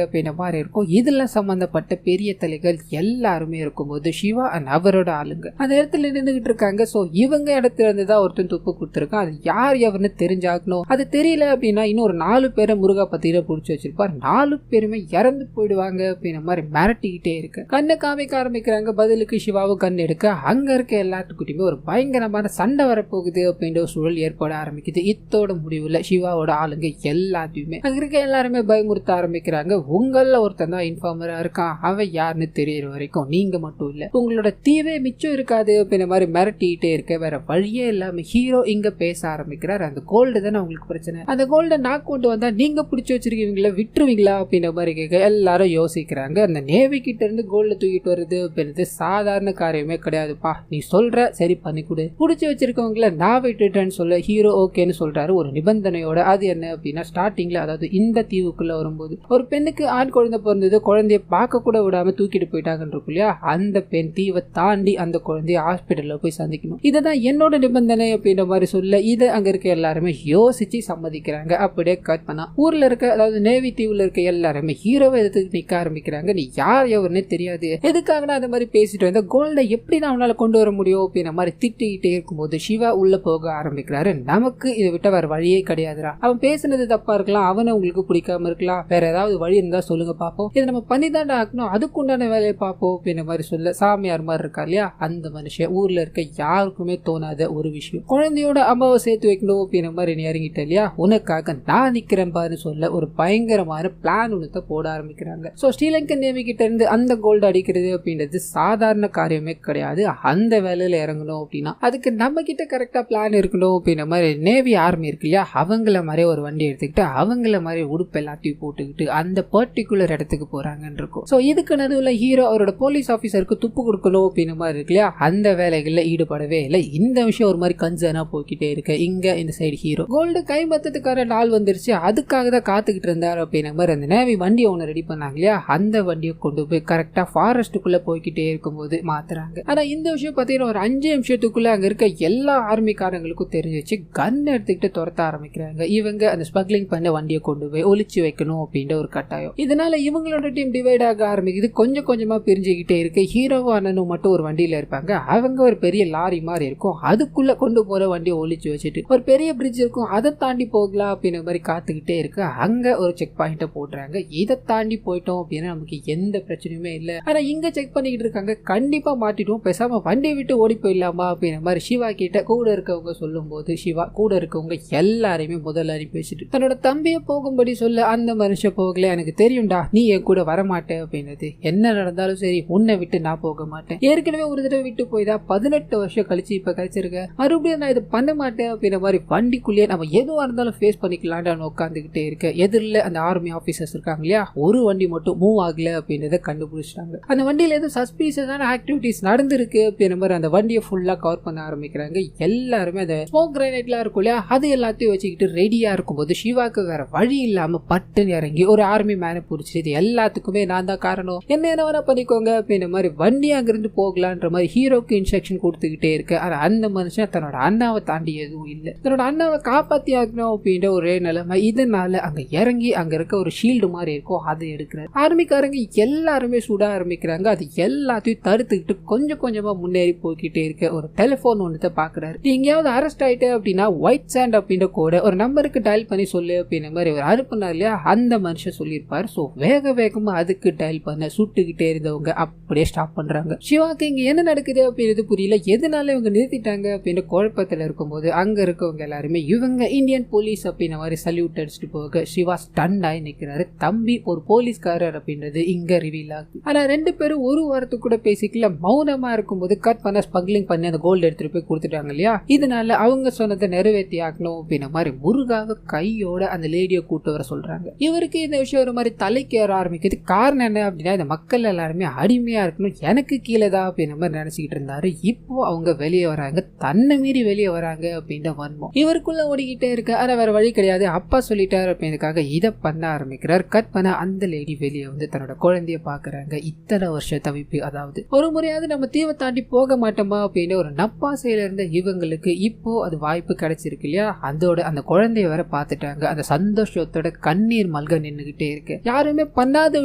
அப்படின்ற மாதிரி இருக்கும். இதுல சம்பந்தப்பட்ட பெரிய தலைகள் எல்லாருமே இருக்கும்போது சிவா அண்ட் அவரோட ஆளுங்க அந்த இடத்துல நின்றுகிட்டு இருக்காங்க. சோ இவங்க இடத்துல இருந்துதான் ஒருத்தன் துப்பு கொடுத்துருக்கான். அது யார் எவன்னு தெரிஞ்சாகணும். அது தெரியல அப்படின்னா இன்னொரு 4 பேரை முருகா பத்திர புடிச்சு வச்சிருப்பார். 4 பேருமே இறந்து போயிடுவாங்க அப்படின்ற மாதிரி மிரட்டிக்கிட்டே இருக்கு. கண்ணை காமிக்க ஆரம்பிக்கிறாங்க. பதிலுக்கு சிவாவும் கண் எடுக்க அங்க இருக்க எல்லாத்துக்கிட்டையுமே ஒரு பயங்கரமான சண்டை வரப்போகுது அப்படின்ற ஒரு சூழல் ஏற்பட ஆரம்பிக்குது. இத்தோட முடிவுல சிவாவோட ஆளுங்க எல்லாத்தையுமே அங்க இருக்க எல்லாருமே பயமுறுத்த ஆரம்பிக்கிறாங்க. உங்கள ஒருத்தன் தான் இன்ஃபார்மரா இருக்கான், அவன் யாருன்னு தெரியற வரைக்கும் நீங்க மட்டும் இல்ல உங்களோட தீவே மிச்சம் இருக்காது அப்படின்ற மாதிரி மிரட்டிக்கிட்டே இருக்க வேற வழியே இல்லாம ஹீரோ இங்க பேச ஆரம்பிக்கிறார். அந்த கோல்டு தானே உங்களுக்கு பிரச்சனை, அந்த கோல்ட நான் கொண்டு வந்தா நீங்க பிடிச்சி வச்சிருக்கீங்களா, விட்டுருவீங்களா அப்படின்ற மாதிரி கேட்க எல்லாரும் யோசிக்கிறாங்க. அந்த நேவி கிட்ட இருந்து கோல்டு தூக்கிட்டு வருது அப்படின்றது சாதாரண காரியமே கிடையாதுப்பா, நீ சொல்ற சரி பண்ணி கொடு, பிடிச்சி வச்சிருக்கவங்கள நான் விட்டுட்டேன்னு சொல்ல ஹீரோ ஓகேன்னு சொல்றாரு ஒரு நிபந்தனையோட. அது என்ன அப்படின்னா ஸ்டார்டிங்ல அதாவது இந்த தீவுக்குள்ள வரும்போது ஒரு பெண்ணுக்கு ஆண் குழந்தை பிறந்தது, குழந்தைய பார்க்க கூட விடாம தூக்கிட்டு போயிட்டாங்கன்னு இருக்கும் இல்லையா, அந்த பெண் தீவை தாண்டி அந்த குழந்தைய ஹாஸ்பிட்டல்ல போய் சந்திக்கணும், இதுதான் என்னோட நிபந்தனை அப்படின்ற மாதிரி சொல்ல இதை அங்க இருக்க எல்லாருமே யோசிச்சு சம்மதிக்கிறாங்க. அப்படியே கட் பண்ணா ஊர்ல இருக்க அதாவது நேவி தீவுல இருக்க எல்லாருமே ஹீரோவை எதிர்த்து நிக்க ஆரம்பிக்கிறாங்க. நீ யார் எவருன்னு தெரியாது, எதுக்காக நான் அந்த மாதிரி பேசிட்டு வந்த கோல்டை எப்படி நான் அவனால கொண்டு வர முடியும் அப்படின்ற மாதிரி திட்டிக்கிட்டே இருக்கும்போது சிவா உள்ள போக ஆரம்பிக்கிறாரு. நமக்கு இதை விட்ட வேற வழியே கிடையாதுரா, அவன் பேசுனது தப்பா இருக்கலாம், அவனை உங்களுக்கு பிடிக்காம இருக்கலாம், வேற ஏதாவது வழி இருந்தா சொல்லுங்க பாப்போம், இதை நம்ம பண்ணி தாண்டா ஆக்கணும், அதுக்குண்டான வேலையை பார்ப்போம் அப்படின்ற மாதிரி சொல்ல சாமியார் மாதிரி இருக்கா இல்லையா அந்த மனுஷன் ஊர்ல இருக்க யாருக்குமே தோணாத ஒரு விஷயம், குழந்தையோட அம்மாவை சேர்த்து வைக்கணும் அப்படின்ற மாதிரி நீ இறங்கிட்ட இல்லையா, உனக்காக நான் நிக்கிறேன் பாரு சொல்ல ஒரு பயங்கரமான பிளான் ஒன்று போட ஆரம்பிக்கிறாங்க. சோ ஸ்ரீலங்கன் நேவி கிட்ட இருந்து அந்த கோல்டு அடிக்கிறது அப்படின்றது சாதாரண காரியமே கிடையாது. அந்த வேலையில இறங்கணும் அப்படின்னா அதுக்கு நம்ம கிட்ட கரெக்டா பிளான் இருக்கணும் அப்படின்ற மாதிரி நேவி ஆர்மி இருக்கு இல்லையா, அவங்கள மாதிரி ஒரு வண்டி எடுத்துக்கிட்டு அவங்கள மாதிரி உடுப்பு எல்லாத்தையும் போட்டுக்கிட்டு அந்த பர்டிகுலர் இடத்துக்கு போறாங்கன்னு இருக்கும். சோ இதுக்கு நடுவில் ஹீரோ அவரோட போலீஸ் ஆபீசருக்கு துப்பு கொடுக்கணும் அப்படின்ற மாதிரி இருக்கு இல்லையா, அந்த வேலைகள்ல ஈடுபடவே இல்லை. இந்த விஷயம் ஒரு மாதிரி கன்சர்னா போய்கிட்டே இருக்கு. இங்க இந்த சைடு ஹீரோ கோல்டு கைமத்தத்துக்கார நாள் வந்துருச்சு, அதுக்காக தான் காத்துக்கிட்டு இருந்தாரு அப்படின்ற மாதிரி அந்த நேவி வண்டியை ஒன்று ரெடி பண்ணாங்க இல்லையா, அந்த வண்டியை கொண்டு போய் கரெக்டா ஃபாரஸ்ட்டுக்குள்ள போய்கிட்டே இருக்கும்போது மாத்துறாங்க. ஆனா இந்த விஷயம் பார்த்தீங்கன்னா ஒரு 5 நிமிஷத்துக்குள்ள அங்க இருக்க எல்லா ஆர்மிக்காரங்களுக்கும் தெரிஞ்சிச்சு. கன் எடுத்துக்கிட்டு துரத்த ஆரம்பிக்கிறாங்க. இவங்க அந்த ஸ்மக்லிங் பண்ண வண்டியை கொண்டு போய் ஒளிச்சு வைக்கணும் அப்படின்ற ஒரு கட்டாயம். இதனால இவங்களோட டீம் டிவைட் ஆக ஆரம்பிக்குது. கொஞ்சம் கொஞ்சமா பிரிஞ்சுக்கிட்டே இருக்கு. ஹீரோவும் அண்ணனும் மட்டும் ஒரு வண்டியில இருப்பாங்க. அவங்க ஒரு பெரிய லாரி மாதிரி இருக்கும், அதுக்குள்ள கொண்டு போற வண்டியை ஒளிச்சு வச்சுட்டு ஒரு பெரிய பிரிட்ஜ் இருக்கும், அதை தாண்டி போகலாம் அப்படின்ற மாதிரி காத்துக்கிட்டே இருக்கு. அங்க ஒரு செக் பாயிண்ட போடுறாங்க. இதை தாண்டி போயிட்டோம் அப்படின்னா நமக்கு எந்த பிரச்சனையுமே இல்லை. ஆனா இங்க செக் பண்ணிக்கிட்டு இருக்காங்க, கண்டிப்பா மாட்டிடுவோம், பேசாம வண்டியை விட்டு ஓடி போயிடலாமா அப்படின்ற மாதிரி சிவா கிட்ட கூட இருக்கவங்க சொல்லும் போது சிவா கூட இருக்கவங்க எல்லாரையுமே முதல்ல அனுப்பி வச்சுட்டு தன்னோட தம்பியை போகும்படி சொல்ல அந்த மனுஷன் போகல, எனக்கு தெரியும்டா நீ என் கூட வரமாட்டேன் அப்படின்றது, என்ன நடந்தாலும் சரி உன்னை விட்டு நான் போக மாட்டேன், ஏற்கனவே ஒரு தடவை விட்டு போய்தான் 18 வருஷம் கழிச்சு இப்ப கிடைச்சிருக்க, மறுபடியும் நான் இதை பண்ண மாட்டேன் அப்படின்ற மாதிரி வண்டிக்குள்ளேயே நம்ம எதுவா இருந்தாலும் ஃபேஸ் பண்ணிக்கலாம்னு உட்காந்துக்கிட்டே இருக்க எதிரில் அந்த ஆர்மி ஆபீசர்ஸ் இருக்காங்க இல்லையா, ஒரு வண்டி மட்டும் மூவ் ஆகல அப்படின்றத கண்டுபிடிச்சிட்டாங்க. அந்த வண்டியில ஏதோ சஸ்பீஷியஸான ஆக்டிவிட்டிஸ் நடந்திருக்கு அப்படின்ற மாதிரி அந்த வண்டியை ஃபுல்லா கவர் பண்ண ஆரம்பிக்கிறாங்க. எல்லாருமே அந்த ஸ்மோக் கிரைனேட்லாம் இருக்கும் இல்லையா, அது எல்லாத்தையும் வச்சுக்கிட்டு ரெடியா இருக்கும்போது சிவாக்கு வேற வழி இல்லாம பட்டுன்னு இறங்கி ஒரு ஆர்மி மேனை பிடிச்சி இது எல்லாத்துக்குமே நான் தான் காரணம், என்ன வேணா பண்ணிக்கோங்க அப்படின்ற மாதிரி வண்டி அங்கிருந்து போகலான்ற மாதிரி ஹீரோக்கு இன்ஸ்ட்ரக்ஷன் கொடுத்துக்கிட்டே இருக்கு. ஆனா அந்த மனுஷன் தன்னோட அண்ணாவை தாண்டி எதுவும் இல்லை, தன்னோட அண்ணாவை காப்பாத்தி ஆகணும் அப்படின்ற ஒரே நிலைமை. இதனால அங்க இறங்கி அங்க இருக்க ஒரு ஷீல்டு மாதிரி இருக்கும், அதை எடுக்கிறார். ஆர்மிக்காரங்க எல்லாருமே சுட ஆரம்பிக்கிறாங்க. அது எல்லாத்தையும் தடுத்துக்கிட்டு கொஞ்சம் கொஞ்சமா முன்னேறி போய்கிட்டே இருக்க ஒரு டெலிபோன் ஒன்று பாக்குறாரு. நீ எங்கேயாவது அரெஸ்ட் ஆயிட்ட அப்படின்னா ஒயிட் சாண்ட் அப்படின்ற கோட ஒரு நம்பருக்கு டயல் பண்ணி சொல்லு அப்படின்ற மாதிரி ஒரு அனுப்புனார் இல்லையா, அந்த மனுஷன் சொல்லியிருப்பாரு. சோ வேக வேகமா அதுக்கு டயல் பண்ண சுட்டுக்கிட்டே இருந்தவங்க அப்படியே ஸ்டாப் பண்றாங்க. சிவாக்கு இங்க என்ன நடக்குது அப்படின்றது புரியல, எதனால இவங்க நிறுத்திட்டாங்க அப்படின்ற குழப்பத்துல இருக்கும்போது அங்க இருக்கவங்க எல்லாருமே இவங்க இந்தியன் போலீஸ் அப்படின்ற மாதிரி சல்யூட் அடிச்சுட்டு போக சிவா ஸ்டண்ட் ஆகி நிக்கிறாரு. தம்பி ஒரு போலீஸ்காரர் அப்படின்றது இங்க ரிவீல் ஆகுது. ஆனா 2 பேரும் ஒரு வாரத்துக்கு கூட பேசிக்கல, மௌனமா இருக்கும்போது கட் பண்ண ஸ்மக்லிங் பண்ணி அந்த கோல்டு எடுத்துட்டு போய் கொடுத்துட்டாங்க இல்லையா, இதனால அவங்க சொன்னதை நிறைவேற்றி ஆகணும் அப்படின்ற மாதிரி முருகாக கையோட அந்த லேடியை கூட்டு வர சொல்றாங்க. இவருக்கு இந்த விஷயம் ஒரு மாதிரி தலைக்கு ஏற ஆரம்பிக்குது. காரணம் என்ன அப்படின்னா இந்த மக்கள் எல்லாருமே அடிமையா இருக்கணும், எனக்கு கீழே தான் அப்படின்ற மாதிரி நினைச்சுக்கிட்டு இருந்தாரு. இப்போ அவங்க வெளியே வராங்க, தன்னை மீறி வெளியே வராங்க பண்ணிட்டாங்க அப்படின்ற வன்மம் இவருக்குள்ள ஓடிக்கிட்டே இருக்கு. ஆனா வேற வழி கிடையாது, அப்பா சொல்லிட்டாரு அப்படின்றதுக்காக இதை பண்ண ஆரம்பிக்கிறார். கட் பண்ண அந்த லேடி வெளியே வந்து தன்னோட குழந்தைய பாக்குறாங்க. இத்தனை வருஷம் தவிப்பு, அதாவது ஒரு முறையாவது நம்ம தீவை தாண்டி போக மாட்டோமா அப்படின்னு ஒரு நப்பாசையில இருந்த இவங்களுக்கு இப்போ அது வாய்ப்பு கிடைச்சிருக்கு இல்லையா. அதோட அந்த குழந்தைய வேற பாத்துட்டாங்க. அந்த சந்தோஷத்தோட கண்ணீர் மல்க நின்னுகிட்டே இருக்கு. யாருமே பண்ணாத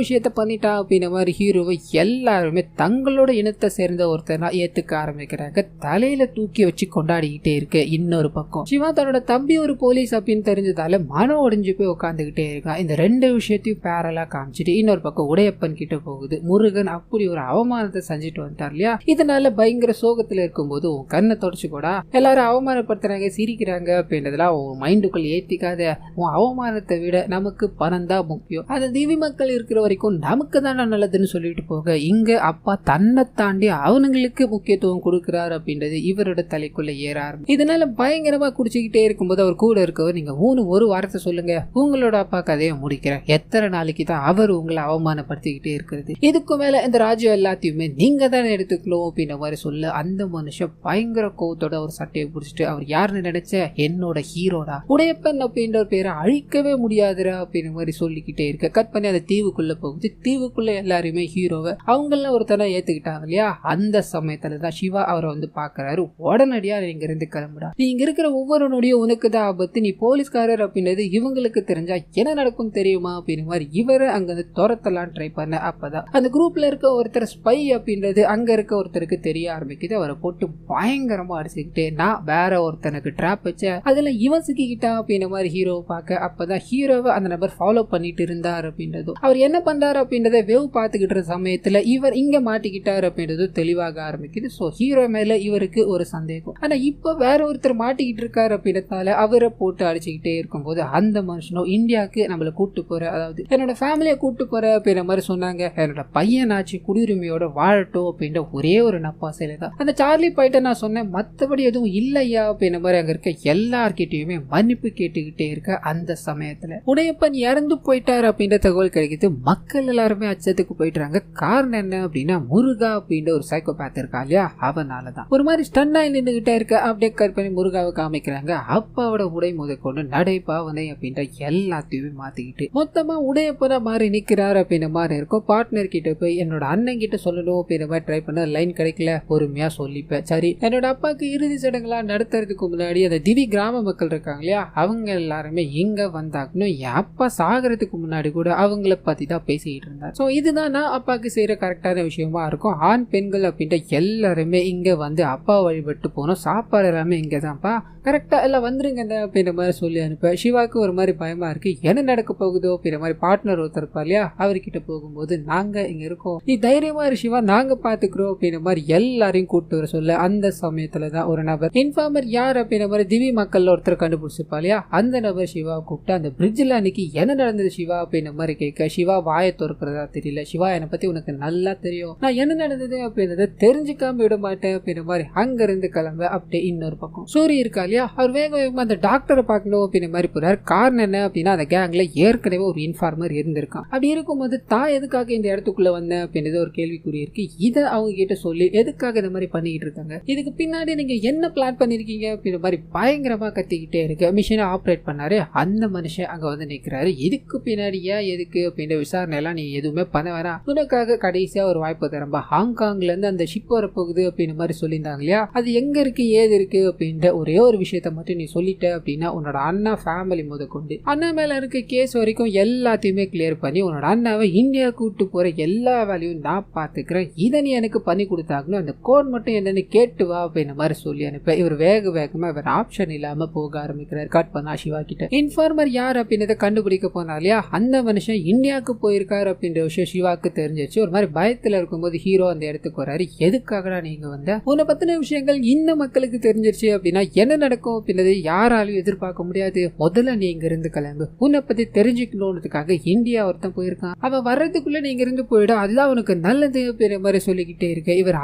விஷயத்த பண்ணிட்டா அப்படின்ற மாதிரி ஹீரோவை எல்லாருமே தங்களோட இனத்தை சேர்ந்த ஒருத்தனா ஏத்துக்க ஆரம்பிக்கிறாங்க. தலையில தூக்கி வச்சு கொண்டாடிக்கிட்டே இருக்கு. இன்னொரு பக்கம் சிவா தன்னோட தம்பி ஒரு போலீஸ் அப்படின்னு தெரிஞ்சதால மனம் ஒடிஞ்சு போய் உட்காந்துக்கிட்டே இருக்கான். இந்த ரெண்டு விஷயத்தையும் பேரலா காமிச்சிட்டு இன்னொரு பக்கம் உடையப்பன் கிட்ட போகுது. முருகன் அப்படி ஒரு அவமானத்தை செஞ்சுட்டு வந்துட்டார் இல்லையா. இதனால பயங்கர சோகத்துல இருக்கும்போது உன் கண்ணை தொடச்சுக்கூடா, எல்லாரும் அவமானப்படுத்துறாங்க சிரிக்கிறாங்க அப்படின்றதுலாம் உன் மைண்டுக்குள்ள ஏத்திக்காத. உன் அவமானத்தை விட நமக்கு பணம் தான் முக்கியம், அந்த திவி மக்கள் இருக்கிற வரைக்கும் நமக்கு தானே நல்லதுன்னு சொல்லிட்டு போக இங்க அப்பா தன்னை தாண்டி அவனுங்களுக்கு முக்கியத்துவம் கொடுக்கிறார் அப்படின்றது இவரோட தலைக்குள்ள ஏற ஆரம்பிச்சு. இதனால பயங்கரமா குடிச்சுக்கிட்டே இருக்கும்போது அவர் கூட இருக்கவர், நீங்க ஒரு வாரத்தை சொல்லுங்க உங்களோட அப்பா கதையை முடிக்கிறேன், எத்தனை நாளைக்கு தான் அவர் உங்களை அவமானப்படுத்திக்கிட்டே இருக்கிறது, இதுக்கு மேல இந்த ராஜ்யம் எல்லாத்தையுமே நீங்க தானே எடுத்துக்கணும் அப்படின்ற மாதிரி சொல்ல அந்த மனுஷன் பயங்கர கோவத்தோட ஒரு சட்டையை பிடிச்சிட்டு, அவர் யாருன்னு நினைச்ச என்னோட ஹீரோடா, உடையப்பன் அப்படின்ற ஒரு பேரை அழிக்கவே முடியாதுரா அப்படின்ற மாதிரி சொல்லிக்கிட்டே இருக்க. கட் பண்ணி அந்த தீவுக்குள்ள போகுது. தீவுக்குள்ள எல்லாருமே ஹீரோவை அவங்கள ஒருத்தனை ஏத்துக்கிட்டாங்க இல்லையா. அந்த சமயத்துலதான் சிவா அவரை வந்து பாக்குறாரு. உடனடியா நீங்க இருந்து கிளம்புடா, நீங்க இருக்கிற ஒவ்வொரு நொடியும் உனக்கு தான் ஆபத்து, நீ போலீஸ்காரர் அப்படின்றது இவங்களுக்கு தெரிஞ்சா என்ன நடக்கும் தெரியுமா அப்படின்ற மாதிரி இவரை அங்க வந்து துரத்தலாம் ட்ரை பண்ண. அப்பதான் அந்த குரூப்ல இருக்க ஒருத்தர் ஸ்பை அப்படின்றது அங்க இருக்க ஒருத்தருக்கு தெரிய ஆரம்பிக்குது. அவரை போட்டு பயங்கரமா அடிச்சுக்கிட்டு நான் வேற ஒருத்தனுக்கு ட்ராப் வச்சேன், அதுல இவன் சிக்கிக்கிட்டா அப்படின்ற மாதிரி ஹீரோவை பார்க்க. அப்பதான் ஹீரோவை அந்த நபர் ஃபாலோ பண்ணிட்டு இருந்தார் அப்படின்றதும், அவர் என்ன பண்றாரு அப்படின்றத வேவ் பார்த்துக்கிட்ட சமயத்துல இவர் இங்க மாட்டிக்கிட்டாரு அப்படின்றது தெளிவாக ஆரம்பிக்குது. சோ ஹீரோ மேல இவருக்கு ஒரு சந்தேகம். ஆனா இப்ப வேற ஒருத்தர் மாட்டிக்கிட்டு இருக்காரு அப்படின்றதால அவரை போட்டு அடிச்சுக்கிட்டே இருக்கும்போது அந்த மனுஷனும் இந்தியாவுக்கு நம்மள கூட்டு போற, அதாவது என்னோட ஃபேமிலியை கூட்டு போற அப்படின்ற மாதிரி சொன்னாங்க. என்னோட பையனாச்சு குடியுரிமையோட வாழட்டும் அப்படின்ற ஒரே ஒரு நப்பாசையில தான் அந்த சார்லி போயிட்ட நான் சொன்னேன், மற்றபடி எதுவும் இல்லையா அப்படின்ற மாதிரி அங்க இருக்க எல்லார்கிட்டயுமே மன்னிப்பு கேட்டுக்கிட்டே இருக்க. அந்த சமயத்துல உடையப்பன் இறந்து போயிட்டாரு அப்படின்ற தகவல் கிடைக்குது. மக்கள் எல்லாருமே அச்சத்துக்கு போயிட்டாங்க. காரணம் என்ன அப்படின்னா முருகா அப்படின்ற ஒரு சைக்கோபேத் இருக்கா இல்லையா, அவனாலதான் ஒரு மாதிரி ஸ்டன்னா நின்றுகிட்டே இருக்க. அப்படியே கட் பண்ணி முருகாவை காமிக்கிறாங்க. அப்பாவோட உடை முதற்கொண்டு நடை பாவனை அப்படின்ற எல்லாத்தையுமே மாத்திக்கிட்டு மொத்தமா உடையப்பனா மாறி நிக்கிறாரு அப்படின்ற மாதிரி இருக்கும். பார்ட்னர் கிட்ட போய் என்னோட அண்ணன் கிட்ட சொல்லணும் அப்படின்ற மாதிரி ட்ரை பண்ண லைன் கிடைக்கல. பொறுமையா சொல்லிப்பேன். சரி, என்னோட அப்பாவுக்கு இறுதி சடங்குலாம் நடத்துறதுக்கு முன்னாடி அந்த திவி கிராம மக்கள் இருக்காங்க இல்லையா, அவங்க எல்லாருமே இங்க வந்தாக்கணும். என் அப்பா சாகிறதுக்கு முன்னாடி கூட அவங்கள பத்தி தான் பேசிக்கிட்டு இருந்தார். சோ இதுதான் நான் அப்பாவுக்கு செய்யற கரெக்டான விஷயமா இருக்கும். ஆண் பெண்கள் அப்படின்ற எல்லாருமே இங்க வந்து அப்பா வழிபட்டு போனோம், சாப்பாடு எல்லாமே இங்கதான்ப்பா, கரெக்டா எல்லாம் வந்துருங்க அப்படின்ற மாதிரி சொல்லி அனுப்ப. சிவாக்கு ஒரு மாதிரி பயமா இருக்கு, என்ன நடக்க போகுதோ அப்படின்ற மாதிரி. பார்ட்னர் ஒருத்தர் இருப்பா இல்லையா, அவர்கிட்ட போகும்போது நாங்க இங்க இருக்கோம், நீ தைரியமா இரு சிவா, நாங்க பாத்துக்கிறோம் அப்படின்ற மாதிரி எல்லாரையும் கூப்பிட்டு வர சொல்ல அந்த சமயத்துலதான் ஒரு நபர் இன்ஃபார்மர் யார் அப்படின்ற மாதிரி திவி மக்கள் ஒருத்தர் கண்டுபிடிச்சிருப்பா இல்லையா, அந்த நபர் சிவா கூப்பிட்டு அந்த பிரிட்ஜில் அன்னைக்கு என்ன நடந்தது சிவா அப்படின்ற மாதிரி கேட்க. சிவா வாயை திறக்கிறதா தெரியல. சிவா என்னை பத்தி உனக்கு நல்லா தெரியும், நான் என்ன நடந்தது அப்படின்றத தெரிஞ்சுக்காம விட மாட்டேன் அப்படின்ற மாதிரி அங்க இருந்து கிளம்ப. அப்படியே இன்னொரு பக்கம் சூரி இருக்கா இல்லையா, அவர் வேக வேகமா அந்த டாக்டரை பார்க்கணும் அப்படின்ற மாதிரி போறாரு. காரணம் என்ன அப்படின்னா அந்த கேங்ல ஏற்கனவே ஒரு இன்ஃபார்மர் இருந்திருக்கான். அப்படி இருக்கும்போது தான் எதுக்காக இந்த இடத்துக்குள்ள வந்தேன் அப்படின்றது ஒரு கேள்விக்குறி இருக்கு. இதை அவங்க கிட்ட சொல்லி எதுக்காக இந்த மாதிரி பண்ணிக்கிட்டு இருக்காங்க, இதுக்கு பின்னாடி நீங்க என்ன பிளான் பண்ணிருக்கீங்க அப்படின்ற மாதிரி பயங்கரமா கத்திக்கிட்டே இருக்கு. மிஷினை ஆப்ரேட் பண்ணாரு. அந்த மனுஷன் அங்க வந்து நிக்கிறாரு. இதுக்கு பின்னாடி ஏன் எதுக்கு அப்படின்ற விசாரணை எல்லாம் நீ எதுவுமே பண்ண வேணாம், உனக்காக கடைசியா ஒரு வாய்ப்பு தரம்பா, ஹாங்காங்ல இருந்து அந்த ஷிப் வர போகுது அப்படின்ற மாதிரி சொல்லியிருந்தாங்க இல்லையா, அது எங்க இருக்கு ஏது இருக்கு அப்படின்ற ஒரே ஒரு விஷயத்த மட்டும் நீ சொல்லிட்ட அப்படின்னா உன்னோட அண்ணா ஃபேமிலி முதற்கொண்டு அண்ணா மேல இருக்க கேஸ் வரைக்கும் எல்லாத்தையுமே கிளியர் பண்ணி உன்னோட அண்ணாவை இந்தியா கூட்டு போற எல்லா வேலையும் நான் பாத்துக்கிறேன், இதை நீ எனக்கு பண்ணி கொடுத்தாகணும், அந்த கோட் மட்டும் என்னன்னு கேட்டு வா அப்படின்ற மாதிரி சொல்லி அனுப்ப. இவர் வேகமா வேற ஆப்ஷன் இல்லாம போக ஆரம்பிக்கிறார். கட் பண்ணா சிவா கிட்ட இன்ஃபார்மர் யார் அப்படின்றத கண்டுபிடிக்க போனா இல்லையா, அந்த மனுஷன் இந்தியாவுக்கு போயிருக்காரு அப்படின்ற விஷயம் சிவாக்கு தெரிஞ்சிச்சு. ஒரு மாதிரி பயத்துல இருக்கும்போது ஹீரோ அந்த இடத்துக்கு வராரு. எதுக்காகடா நீங்க வந்த, உன்னை பத்தின விஷயங்கள் இந்த மக்களுக்கு தெரிஞ்சிருச்சு அப்படின்னா என்ன நடக்கும் அப்படின்றது யாராலையும் எதிர்பார்க்க முடியாது, முதல்ல நீ இங்க இருந்து கிளம்பு, உன்னை பத்தி தெரிஞ்சுக்கணும்ன்றதுக்காக இந்தியா ஒருத்தன் போயிருக்கான், அவன் வர்றதுக்குள்ள நீங்க இருந்து போயிடும், அதுதான் உனக்கு நல்லது அப்படின்ற மாதிரி சொல்லிக்கிட்டே இருக்க. இவர்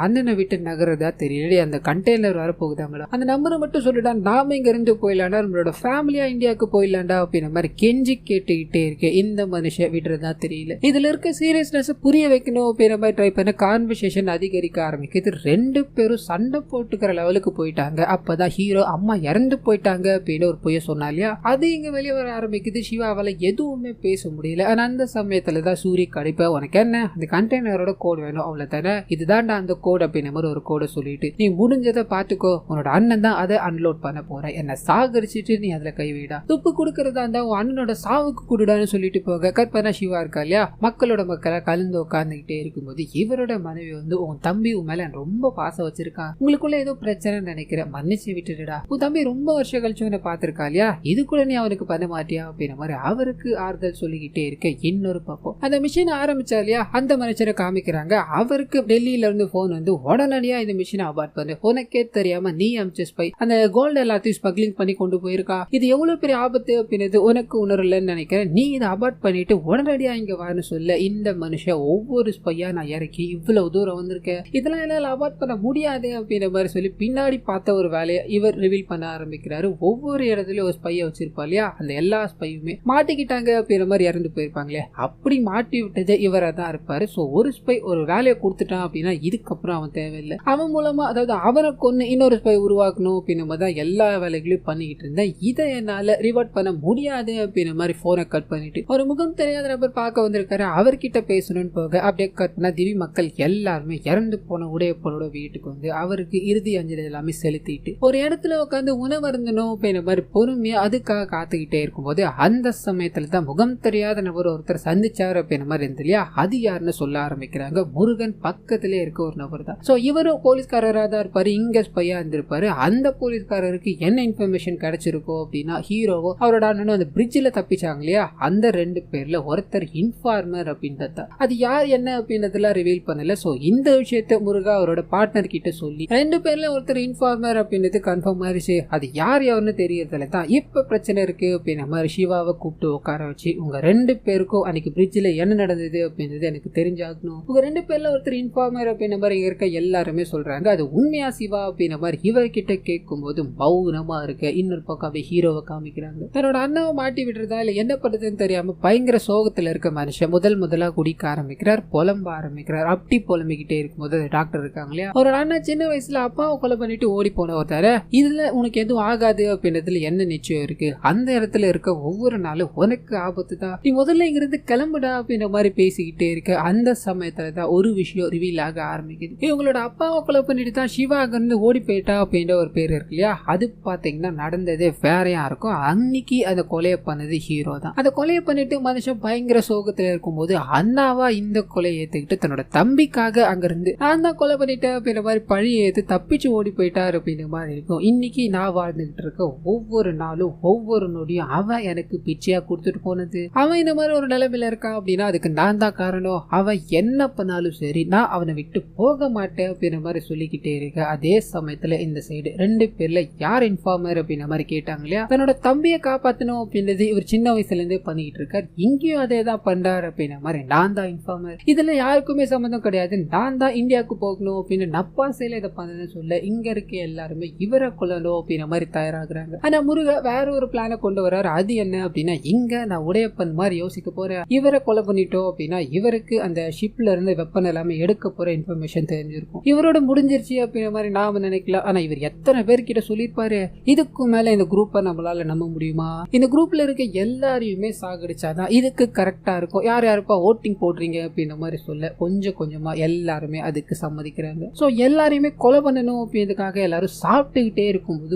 அண்ணனை விட்டு நகரதா தெரியல. அந்த கண்டெய்னர் வர போகுதாங்களா, அந்த நம்பரை மட்டும் சொல்லிட்டா நாம இங்க இருந்து போயிடலாண்டா, நம்மளோட ஃபேமிலியா இந்தியாவுக்கு போயிடலாண்டா அப்படின்ற மாதிரி கெஞ்சி கேட்டுக்கிட்டே இருக்கு. இந்த மனுஷன் விடுறதா தெரியல. இதுல இருக்க சீரியஸ்னஸ் புரிய வைக்கணும் அப்படின்ற மாதிரி ட்ரை பண்ண கான்வர்சேஷன் அதிகரிக்க ஆரம்பிக்குது. ரெண்டு பேரும் சண்டை போட்டுக்கிற லெவலுக்கு போயிட்டாங்க. அப்பதான் தான் ஹீரோ அம்மா இறந்து போயிட்டாங்க அப்படின்னு ஒரு பொய்ய சொன்னா இல்லையா, அது இங்க வெளியே வர ஆரம்பிக்குது. சிவாவால எதுவுமே பேச முடியல. ஆனா அந்த சமயத்துலதான் சூரிய கடிப்ப உனக்கு என்ன அந்த கண்டெய்னரோட கோட் வேணும் அவ்வளவு தானே, இதுதான்டா அந்த கோட் அப்படின்ற மாதிரி ஒரு கோடை சொல்லிட்டு நீ முடிஞ்சதை பாத்துக்கோ, உன்னோட அண்ணன் தான் அதை அன்லோட் பண்ண போற, என்ன சாகரிச்சிட்டு நீ அதுல கைவிடா, துப்பு கொடுக்கறதா இருந்தா உன் அண்ணனோட சாவுக்கு கொடுடான்னு சொல்லிட்டு போக கற்பனா சிவா இருக்கா இல்லையா, மக்களோட மக்களை கலந்து உட்கார்ந்துகிட்டே இருக்கும்போது இவரோட மனைவி வந்து உன் தம்பி உன் மேல ரொம்ப பாசம் வச்சிருக்கான், உங்களுக்குள்ள ஏதோ பிரச்சனை நினைக்கிறேன், மன்னிச்சு விட்டுடுடா, உன் தம்பி ரொம்ப வருஷம் கழிச்சு உன்னை பாத்திருக்கா இல்லையா, இது கூட நீ அவனுக்கு பண்ண மாட்டியா அப்படின்ற மாதிரி அவருக்கு ஆறுதல் சொல்லிக்கிட்டே இருக்க. இன்னொரு பக்கம் அந்த மிஷின் ஆரம்பிச்சா இல்லையா, அந்த மனுஷரை காமிக்கிறாங்க. அவருக்கு டெல்லியில இருந்து போன் வந்து உடனடியா இந்த மிஷினை அபார்ட் பண்ணு, உனக்கே தெரியாம நீ அமிச்ச ஸ்பை அந்த கோல்டு எல்லாத்தையும் ஸ்மக்லிங் பண்ணி கொண்டு போயிருக்கா, இது எவ்வளவு பெரிய ஆபத்து அப்படின்றது உனக்கு உணரலன்னு நினைக்கிறேன், நீ இதை அபார்ட் பண்ணிட்டு உடனடியா இங்க வான்னு சொல்ல இந்த மனுஷன் ஒவ்வொரு ஸ்பையா நான் இறக்கி இவ்வளவு தூரம் வந்திருக்கேன், இதெல்லாம் என்னால அபார்ட் பண்ண முடியாது அப்படின்ற மாதிரி சொல்லி பின்னாடி பார்த்த ஒரு வேலையை இவர் ரிவீல் பண்ண ஆரம்பிக்கிறாரு. ஒவ்வொரு இடத்துலயும் ஒரு ஸ்பையை வச்சிருப்பா இல்லையா, அந்த எல்லா ஸ்பையுமே மாட்டிக்கிட்டாங்க அப்படின்ற மாதிரி இறந்து போயிருப்பாங்களே, அப்படி மாட்டி விட்டதே இவரா தான் இருப்பாரு. சோ ஒரு ஸ்பை ஒரு வேலையை கொடுத்துட்டான் அப்படின்னா இதுக்கப்புறம் அவன் தேவையில்லை, அவன் மூலமா அதாவது அவனை கொண்டு இன்னொரு ஸ்பை உருவாக்கணும் அப்படின்ற மாதிரி தான் எல்லா வேலைகளையும் பண்ணிக்கிட்டு இருந்தேன், இதை என்னால ரிவர்ட் பண்ண முடியாது அப்படின்ற மாதிரி போனை கட் பண்ணிட்டு ஒரு முகம் தெரியாத நபர் பார்க்க வந்திருக்காரு, அவர்கிட்ட பேசணும்னு போக அப்படியே கட் பண்ணா திவி மக்கள் எல்லாருமே இறந்து போன உடையப்பனோட வீட்டுக்கு வந்து அவருக்கு இறுதி அஞ்சலி எல்லாமே செலுத்திட்டு ஒரு இடத்துல உட்காந்து உணவருந்தணும் அப்படின்ற மாதிரி பொறுமையா அதுக்காக காத்துக்கிட்டே இருக்கும்போது அந்த சமயத்துல தான் முகம் தெரியாத நபர் ஒருத்தர் சந்திச்சாரு அப்படின்ற மாதிரி இருந்து இல்லையா, அது யாருன்னு சொல்ல ஆரம்பிக்கிறாங்க. முருகன் பக்கத்திலே இருக்க ஒரு நபர் தான். சோ இவரும் போலீஸ்காரரா தான் இருப்பாரு, இங்க ஸ்பையா இருந்திருப்பாரு. அந்த போலீஸ்காரருக்கு என்ன இன்ஃபர்மேஷன் கிடைச்சிருக்கோ அப்படின்னா ஹீரோவோ அவரோட அண்ணனும் அந்த பிரிட்ஜில் தப்பிச்சாங்க இல்லையா, அந்த ரெண்டு பேர்ல ஒருத்தர் இன்ஃபார்மர் அப்படின்றத அது யார் என்ன அப்படின்றதுலாம் ரிவீல் பண்ணல. சோ இந்த விஷயத்த முருகா அவரோட பார்ட்னர் கிட்ட சொல்லி ரெண்டு பேர்ல ஒருத்தர் இன்ஃபார்மர் அப்படின்றது கன்ஃபார்ம் ஆயிடுச்சு, அது யார் யாருன்னு தெரியறதுல தான் இப்ப பிரச்சனை இருக்கு அப்படின்ற மாதிரி சிவாவை கூப்பிட்டு உட்கார வச்சு உங்க ரெண்டு பேருக்கும் அன்னைக்கு பிரிட்ஜில் என்ன நடந்தது அப்படின்றது எனக்கு தெரிஞ்சாகணும், உங்க ரெண்டு பேர்ல ஒருத்தர் இன்ஃபார்மர் அப்படின்ற மாதிரி இருக்க எல்லாருமே சொல்றாங்க, அது உண்மையா சிவா அப்படின்ற மாதிரி இவர்கிட்ட கேட்கும் போது மௌனமா இருக்க. இன்னொரு பக்கம் அப்படியே ஹீரோவை காமிக்கிறாங்க, தன்னோட அண்ணாவை மாட்டி விடுறதா இல்ல என்ன பண்றதுன்னு தெரியாம பயங்கர சோகத்துல இருக்க மனுஷன் முதலா குடிக்க ஆரம்பிக்கிறார், புலம்ப ஆரம்பிக்கிறார். அப்படி புலம்பிக்கிட்டே இருக்கும்போது டாக்டர் இருக்காங்க இல்லையா, ஒரு அண்ணன் சின்ன வயசுல அப்பாவை கொலை பண்ணிட்டு ஓடி போன ஒருத்தர இதுல உனக்கு எதுவும் ஆகாது அப்படின்றதுல என்ன நிச்சயம் இருக்கு, அந்த இடத்துல இருக்க ஒவ்வொரு நாளும் உனக்கு ஆபத்து தான், நீ முதல்ல இங்கிருந்து கிளம்புடா அப்படின்ற மாதிரி பேசிக்கிட்டே இருக்க. அந்த சமயத்துல தான் ஒரு விஷயம் ரிவீல் ஆக ஆரம்பிக்குது, இவங்களோட அப்பாவை கொலை பண்ணிட்டு தான் சிவா அங்கிருந்து ஓடி போயிட்டா அப்படின்ற ஒரு பேர் இருக்கு இல்லையா, அது பாத்தீங்கன்னா நடந்ததே வேறையா இருக்கும். அன்னைக்கு அந்த கொலையை பண்ணது ஹீரோ தான். அந்த கொலையை பண்ணிட்டு மனுஷன் பயங்கர சோகத்துல இருக்கும்போது அண்ணாவா இந்த கொலையை ஏத்துக்கிட்டு தன்னோட தம்பிக்காக அங்கிருந்து நான் தான் கொலை பண்ணிட்டேன் அப்படின்ற மாதிரி பழி ஏத்து தப்பிச்சு ஓடி போயிட்டாரு அப்படின்ற மாதிரி இருக்கும். இன்னைக்கு நான் வாழ்ந்துகிட்டு இருக்க ஒவ்வொரு நாளும் ஒவ்வொரு நொடியும் அவன் எனக்கு பிச்சையா கொடுத்துட்டு போனது, அவன் இந்த மாதிரி ஒரு நிலைமையில இருக்கான் அப்படின்னா அதுக்கு நான் தான் காரணம், அவன் என்ன பண்ணாலும் சரி நான் அவனை விட்டு போக மாட்டேன் அப்படின்ற மாதிரி சொல்லிக்கிட்டே இருக்க. அதே சமயத்துல இந்த சைடு ரெண்டு பேர்ல யார் இன்ஃபார்மர் அப்படின்ற மாதிரி கேட்டாங்க இல்லையா, தன்னோட தம்பியை காப்பாற்றணும் அப்படின்றது இவர் சின்ன வயசுல இருந்தே பண்ணிட்டு இருக்காரு, இங்கேயும் அதே தான் பண்றாரு அப்படின்ற மாதிரி நான் தான் இன்ஃபார்மர், இதுல யாருக்குமே சம்மந்தம் கிடையாது, நான் தான் இந்தியாவுக்கு போகணும் அப்படின்னு நப்பாசையில இதை பண்ணணும்னு சொல்ல இங்க இருக்க எல்லாருமே இவரை கொல்லணும் அப்படின்ற மாதிரி தயாராகிறாங்க. ஆனா முருக வேற ஒரு பிளானை கொண்டு வர்றாரு, அது என்ன அப்படின்னா இங்க நான் உடையப்பன் மாதிரி யோசிக்க போறேன், இவரை கொலை பண்ணிட்டோம் அப்படின்னா இவருக்கு அந்த ஷிப்ல இருந்து வெப்பன் எல்லாமே எடுக்க போற இன்ஃபர்மேஷன் தெரிஞ்சிருக்கும், இவரோட முடிஞ்சிருச்சு அப்படின்ற மாதிரி நாம நினைக்கலாம். ஆனா இவர் எத்தனை பேர்கிட்ட சொல்லியிருப்பாரு, இதுக்கு மேல இந்த குரூப்பை நம்மளால நம்ப முடியுமா, இந்த குரூப்ல இருக்க எல்லாரையுமே சாகடிச்சாதான் இதுக்கு கரெக்டா இருக்கும், யார் யாருப்பா ஓட்டிங் போடுறீங்க அப்படின்ற மாதிரி சொல்ல கொஞ்சம் கொஞ்சமா எல்லாருமே அதுக்கு சம்மதிக்கிறாங்க. சோ எல்லாரையுமே கொலை பண்ணணும் அப்படின்றதுக்காக எல்லாரும் சாப்பிட்டுக்கிட்டே இருக்கும்போது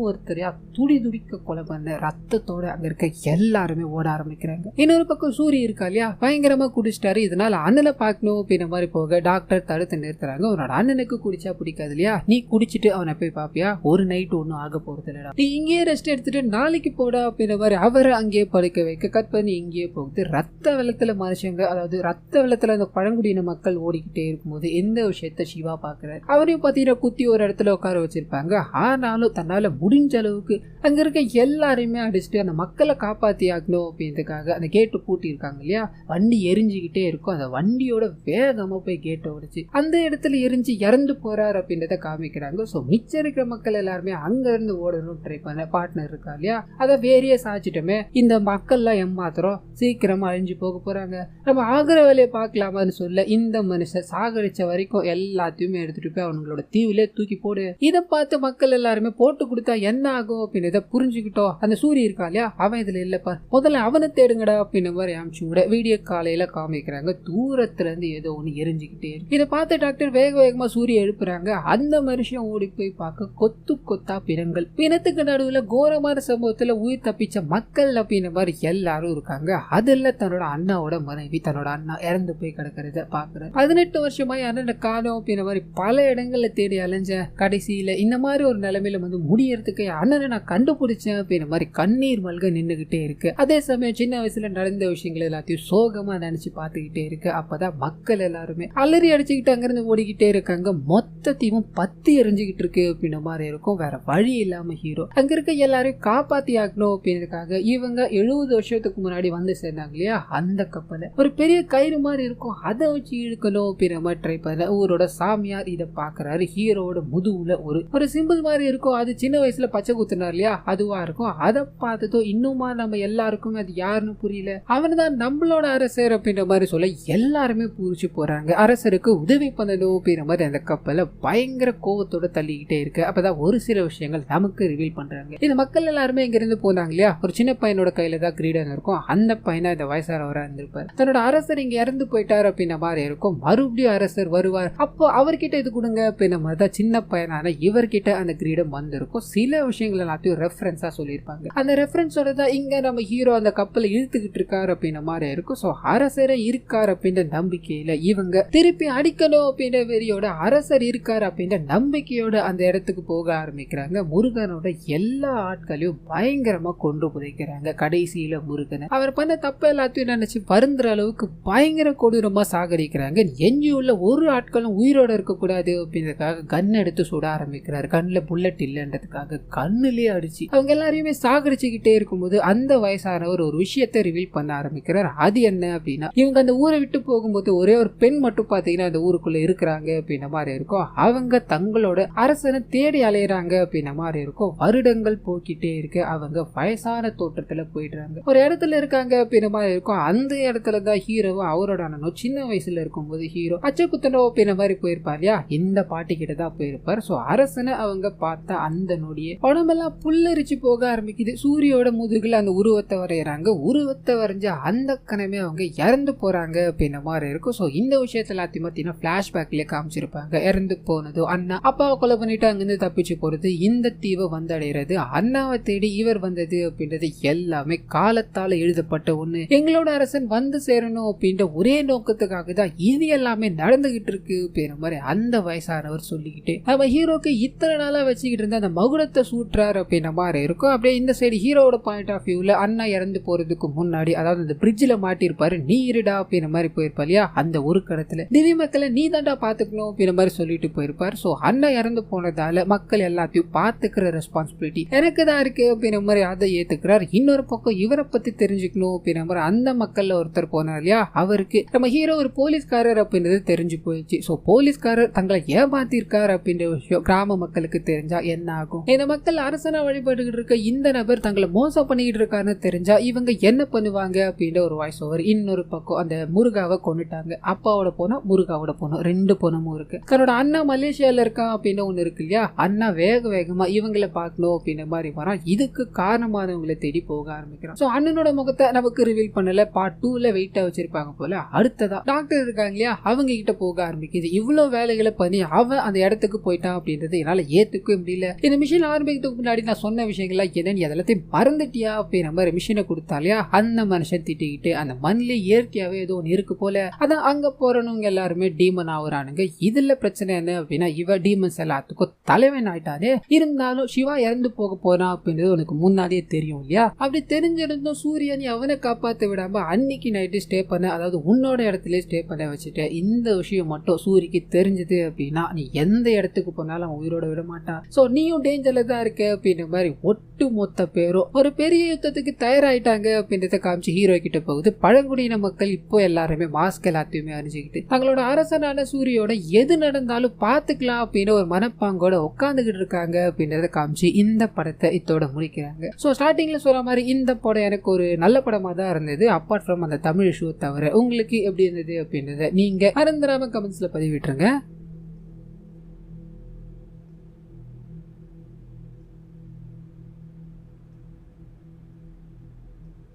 ஒருத்தரையா துடி துடிக்க கொலை பண்ண ரத்தத்தோட அங்க இருக்க எல்லாருமே ஓட ஆரம்பிக்கிறாங்க. இன்னொரு பக்கம் சூரிய இருக்கா இல்லையா, பயங்கரமா குடிச்சிட்டாரு, இதனால அண்ணனை பார்க்கணும் அப்படின்ற மாதிரி போக டாக்டர் தடுத்து நிறுத்துறாங்க. உன்னோட அண்ணனுக்கு குடிச்சா பிடிக்காது இல்லையா, நீ குடிச்சிட்டு அவனை போய் பாப்பியா, ஒரு நைட் ஒன்னும் ஆக போறது இல்லடா, நீ இங்கேயே ரெஸ்ட் எடுத்துட்டு நாளைக்கு போடா அப்படின்ற மாதிரி அவரை அங்கேயே படுக்க வைக்க கட் பண்ணி இங்கேயே போகுது. ரத்த வெள்ளத்துல மனுஷங்க அதாவது ரத்த வெள்ளத்துல அந்த பழங்குடியின மக்கள் ஓடிக்கிட்டே இருக்கும்போது எந்த விஷயத்த சிவா பாக்குறாரு, அவரையும் பாத்தீங்கன்னா குத்தி ஒரு இடத்துல உட்கார வச்சிருப்பாங்க. ஆனாலும் தன்னால முடிஞ்ச அளவுக்கு அங்க இருக்க எல்லாரையுமே அடிச்சுட்டு அந்த மக்களை காப்பாத்தி ஆகணும் அப்படின்றதுக்காக அந்த கேட்டு பூட்டி இருக்காங்க இல்லையா, வண்டி எரிஞ்சுக்கிட்டே இருக்கும், அந்த வண்டியோட வேகமா போய் கேட்டை உடைச்சு அந்த இடத்துல எரிஞ்சு இறந்து போறாரு அப்படின்றத காமிக்கிறாங்க. சோ மிச்சம் இருக்கிற மக்கள் எல்லாருமே அங்க இருந்து ஓடணும் ட்ரை பண்ண பார்ட்னர் இருக்கா இல்லையா, அதை வேறையே சாச்சிட்டோமே, இந்த மக்கள்லாம் ஏமாத்திரம் சீக்கிரமா அழிஞ்சு போக போறாங்க, நம்ம ஆகிற வேலையை பார்க்கலாமான்னு சொல்ல இந்த மனுஷன் சாகடிச்ச வரைக்கும் எல்லாத்தையுமே எடுத்துட்டு போய் அவங்களோட தீவிலே தூக்கி போடு. இதை பார்த்து மக்கள் எல்லாருமே போட்டு கொடுத்தா என்ன ஆகும் அப்படின்றத புரிஞ்சுக்கிட்டோம். அந்த சூரிய இருக்கா இல்லையா, அவன் இதுல இல்லப்பா, முதல்ல அவனை தேடுங்கடா அப்படின்ற மாதிரி அமிச்சு விட வீடியோ காலையில காமிக்கிறாங்க. தூரத்துல இருந்து ஏதோ ஒண்ணு எரிஞ்சுக்கிட்டே இருக்கு. இதை பார்த்து டாக்டர் வேக வேகமா சூரிய எழுப்புறாங்க. அந்த மனுஷன் ஓடி போய் பார்க்க கொத்து கொத்தா பிணங்கள். பிணத்துக்கு நடுவுல கோரமான சம்பவத்துல உயிர் தப்பிச்ச மக்கள் அப்படின்ற மாதிரி எல்லாரும் இருக்காங்க. அதுல தன்னோட அண்ணாவோட மனைவி, தன்னோட அண்ணா இறந்து போய் கிடக்கிறத பாக்குறாரு. 18 வருஷமாய் அண்ணனை காணோம் அப்படின்ற மாதிரி பல இடங்கள்ல தேடி அலைஞ்ச கடைசியில இந்த மாதிரி ஒரு நிலைமையில வந்து முடியறதுக்கு அண்ணனை நான் கண்டுபிடிச்சேன் அப்படின்ற மாதிரி கண்ணீர் மல்க நின்றுகிட்டே இருக்கு. அதே சமயம் சின்ன வயசுல நடந்த விஷயங்கள் எல்லாத்தையும் சோகமா நினைச்சு பார்த்துக்கிட்டே இருக்கு. அப்பதான் மக்கள் எல்லாருமே அலறி அடிச்சுக்கிட்டு அங்கிருந்து ஓடிக்கிட்டே இருக்காங்க. மொத்தத்தையும் பத்தி எரிஞ்சுக்கிட்டு இருக்கு அப்படின்ற மாதிரி இருக்கும். வேற வழி இல்லாம ஹீரோ அங்க இருக்க எல்லாரையும் காப்பாத்தி ஆகணும் அப்படின்றதுக்காக இவங்க 70 வருஷத்துக்கு முன்னாடி வந்து சேர்ந்தாங்க இல்லையா, அந்த கப்பலை ஒரு பெரிய கயிறு மாதிரி இருக்கும், அதை வச்சு இழுக்கணும் அப்படின்ற மாதிரி ட்ரை பண்ண ஊரோட சாமியார் இதை பாக்குறாரு. ஹீரோட முதுகுல ஒரு சிம்பிள் மாதிரி இருக்கும். அது சின்ன வயசுல பச்சை குத்துனார் இல்லையா, அதுவா இருக்கும். அதை பார்த்ததோ இன்னுமா நம்ம எல்லாருக்கும் அது யாருன்னு புரியல. அவன்தான் நம்மளோட அரசர் அப்படின்ற மாதிரி சொல்ல எல்லாருமே பூரிச்சு போறாங்க. அரசருக்கு உதவி பண்ணணும் அப்படின்ற மாதிரி அந்த கப்பலை பயங்கர கோவத்தோட தள்ளிக்கிட்டே இருக்கு. அப்பதான் ஒரு சில விஷயங்கள் நமக்கு ரிவீல் பண்றாங்க. இந்த மக்கள் எல்லாருமே இங்க இருந்து போனாங்க இல்லையா, ஒரு சின்ன பையனோட கையில தான் கிரீடம் இருக்கும். அந்த பையனா இந்த வயசானவரா இருந்திருப்பாரு. தன்னோட அரசர் இங்க இறந்து போயிட்டாரு அப்படின்ற மாதிரி இருக்கும். மறுபடியும் அரசர் வருவார், அப்போ அவர்கிட்ட இது கொடுங்க அப்படின்ற மாதிரி தான் சின்ன பையனான இவர்கிட்ட அந்த கிரீடம் வந்திருக்கும். சில விஷயங்கள் எல்லாத்தையும் ரெஃபரன்ஸா சொல்லியிருப்பாங்க. அந்த ரெஃபரன்ஸோட தான் இங்க நம்ம ஹீரோ அந்த கப்பலை இழுத்துக்கிட்டு இருக்காரு அப்படின்ற மாதிரி இருக்கும். ஸோ அரசரை இருக்காரு அப்படின்ற நம்பிக்கையில இவங்க திருப்பி அடிக்கணும் அப்படின்ற வெறியோட அரசர் இருக்காரு அப்படின்ற நம்பிக்கையோட அந்த இடத்துக்கு போக ஆரம்பிக்கிறாங்க. முருகனோட எல்லா ஆட்களையும் பயங்கரமா கொண்டு புதைக்கிறாங்க. கடைசியில முருகனை அவர் பண்ண தப்ப எல்லாத்தையும் நினைச்சு பருந்துற அளவுக்கு பயங்கர கொடூரமா சாகடிக்கிறாங்க. எஞ்சியுள்ள ஒரு ஆட்களும் உயிரோட இருக்கக்கூடாது அப்படின்றதுக்காக கன் எடுத்து சுட ஆரம்பிக்கிறாரு. கண்ணுல புல்லட் இல்லைன்றதுக்காக கண்ணுலயே அடிச்சு அவங்க எல்லாரையுமே சாகடிச்சுக்கிட்டே இருக்கும்போது அந்த வயசானவர் ஒரு விஷயத்தை ரிவீல் பண்ண ஆரம்பிக்கிறார். அது என்ன அப்படின்னா, இவங்க அந்த ஊரை விட்டு போகும்போது ஒரே ஒரு பெண் மட்டும் பாத்தீங்கன்னா அந்த ஊருக்குள்ள இருக்கிறாங்க அப்படின்ற மாதிரி இருக்கும். அவங்க தங்களோட அரசனை தேடி அலையறாங்க அப்படின்ற மாதிரி இருக்கும். வருடங்கள் போக்கிட்டே இருக்கு. அவங்க வயசான தோற்றத்துல போயிடுறாங்க. ஒரு இடத்துல இருக்காங்க அப்படின்ற மாதிரி இருக்கும். அந்த இடத்துல தான் ஹீரோவும் அவரோட அண்ணனும் சின்ன வயசுல இருக்கும்போது ஹீரோ பச்சை குத்தனோ அப்படின்ற மாதிரி போயிருப்பார் இல்லையா, இந்த பாட்டி கிட்ட தான் போயிருப்பார். சோ அரசனை அவங்க பார்த்தா அந்த நொடியே உடம்பெல்லாம் புல்லரிச்சு போக ஆரம்பிக்குது. சூரியோட முதுகுல அந்த உருவத்தை வரையறாங்க. உருவத்தை வரைஞ்ச அந்த கணமே அவங்க இறந்து போறாங்க அப்படின்ற மாதிரி இருக்கும். சோ இந்த விஷயத்த எல்லாத்தையும் பார்த்தீங்கன்னா பிளாஷ்பேக்ல காமிச்சிருப்பாங்க. இறந்து போனது அண்ணா, அப்பாவை கொலை பண்ணிட்டு அங்கிருந்து தப்பிச்சு போறது, இந்த தீவை வந்தடைகிறது, அண்ணாவை தேடி இவர் வந்தது அப்படின்றது எல்லாமே காலத்தால எழுதப்பட்ட ஒண்ணு. எங்களோட அரசன் வந்து சேரணும் அப்படின்ற ஒரே நோக்கத்துக்காக தான் இது எல்லாமே நடந்துகிட்டு இருக்கு அப்படின்ற மாதிரி அந்த வயசானவர் சொல்லிக்கிட்டு நம்ம ஹீரோக்கு இத்தனை நாளா வச்சுக்கிட்டு இருந்த அந்த மகுடத்தை சூட்டுறாரு அப்படின்ற மாதிரி இருக்கும். அப்படியே இந்த சைடு ஹீரோட பாயிண்ட் ஆஃப் வியூல அண்ணா இறந்து போறதுக்கு முன்னாடி, அதாவது அந்த பிரிட்ஜில் மாட்டிருப்பாரு, நீ இருடா அப்படின்ற மாதிரி போயிருப்பா இல்லையா, அந்த ஒரு கடத்துல திவ்ய மக்களை நீ தாண்டா பாத்துக்கணும் அப்படின்ற மாதிரி சொல்லிட்டு போயிருப்பாரு. சோ அண்ணா இறந்து போனதால மக்கள் எல்லாத்தையும் பாத்துக்கிற ரெஸ்பான்சிபிலிட்டி எனக்கு தான் இருக்கு அப்படின்ற மாதிரி அதை ஏத்துக்கிறார். இன்னொரு பக்கம் இவரை பத்தி தெரிஞ்சுக்கணும் அப்படின்ற மாதிரி அந்த மக்கள்ல ஒருத்தர் போனார் இல்லையா, அவருக்கு நம்ம ஹீரோ ஒரு போலீஸ்காரர் அப்படின்றது தெரிஞ்சு போயிடுச்சு. சோ போலீஸ்காரர் தங்களை ஏமாத்திருக்காரு அப்படின்ற விஷயம் கிராம மக்களுக்கு தெரிஞ்சா என்ன ஆகும்? இந்த மக்கள் அரசனை வழிபட்டுக்கிட்டு இருக்க இந்த நபர் தங்களை மோசம் பண்ணிக்கிட்டு இருக்காருன்னு தெரிஞ்சா இவங்க என்ன பண்ணுவாங்க அப்படின்ற ஒரு வாய்ஸ் ஓவர். இன்னொரு பக்கம் அந்த முருகாவை கொண்டுட்டாங்க. அப்பாவோட போனோம், முருகாவோட போனோம், 2 பொண்ணுமும் இருக்கு. தன்னோட அண்ணா மலேசியால இருக்கான் அப்படின்னு ஒண்ணு இருக்கு இல்லையா, அண்ணா வேக வேகமா இவங்களை பார்க்கணும் அப்படின்ற மாதிரி வரான். இதுக்கு காரணமானவங்களை தேடி போக ஆரம்பிக்கிறான். சோ அண்ணனோட முகத்தை நமக்கு ரிவீல் பண்ணல, பார்ட் 2ல வெயிட்டா வச்சிருப்பாங்க போல. அடுத்ததா டாக்டர் இருக்காங்க இல்லையா, அவங்க கிட்ட போக ஆரம்பிக்குது. இவ்வளவு வேலைகளை பண்ணி அவன் அந்த இடத்துக்கு போயிட்டான் அப்படின்றது என்னால ஏத்துக்கவே முடியல. இந்த மிஷின் ஆரம்பிக்கிறதுக்கு முன்னாடி நான் சொன்ன விஷயங்கள்லாம் என்னன்னு எல்லாத்தையும் மறந்துட்டியா அப்படின்ற மாதிரி மிஷினை கொடுத்தாலையா, அந்த மனுஷன் திட்டிக்கிட்டு அந்த மண்ணிலே இயற்கையாவே ஏதோ ஒன்று இருக்கு போல, அதான் அங்க போறவங்க எல்லாருமே டீமன் ஆகுறானுங்க. இதுல பிரச்சனை என்ன அப்படின்னா, இவ டீமன்ஸ் எல்லாத்துக்கும் தலைவன் ஆயிட்டாரு. இருந்தாலும் சிவா இறந்து போக போறான் அப்படின்றது உனக்கு முன்னாடியே தெரியும் இல்லையா. அப்படி தெரிஞ்சிருந்தும் சூரியன் அவனை காப்பாற்ற விடாம அன்னைக்கு நைட்டு ஸ்டே பண்ண, அதாவது உன்னோட இடத்துல ஸ்டே பண்ண வச்சுட்டு இந்த விஷயம் மட்டும் சூரியக்கு தெரிஞ்சது அப்படின்னா நீ எந்த இடத்துக்கு போனாலும் உயிரோட விட மாட்டான். சோ நீயும் டேஞ்சர்ல தான் இருக்க அப்படின்ற மாதிரி ஒட்டு மொத்த பேரும் ஒரு பெரிய யுத்தத்துக்கு தயாராயிட்டாங்க அப்படின்றத காமிச்சு ஹீரோ கிட்ட போகுது. பழங்குடியின மக்கள் இப்போ எல்லாருமே மாஸ்க் எல்லாத்தையுமே அறிஞ்சுக்கிட்டு தங்களோட அரசனான சூரியோட எது நடந்தாலும் பாத்துக்கலாம் அப்படின்னு ஒரு மனப்பாங்கோட உட்காந்துக்கிட்டு இருக்காங்க அப்படின்றத காமிச்சு இந்த படத்தை இதோட முடிக்கிறாங்க. சோ ஸ்டார்டிங்ல சொல்ற மாதிரி இந்த படம் எனக்கு ஒரு நல்ல படமா தான் இருந்தது. அப்பார்ட் ஃப்ரம் அந்த தமிழ் ஷோ தவிர உங்களுக்கு எப்படி இருந்தது அப்படின்றத நீங்க மறந்துடாம கமெண்ட்ஸ்ல பதிவிட்டுருங்க.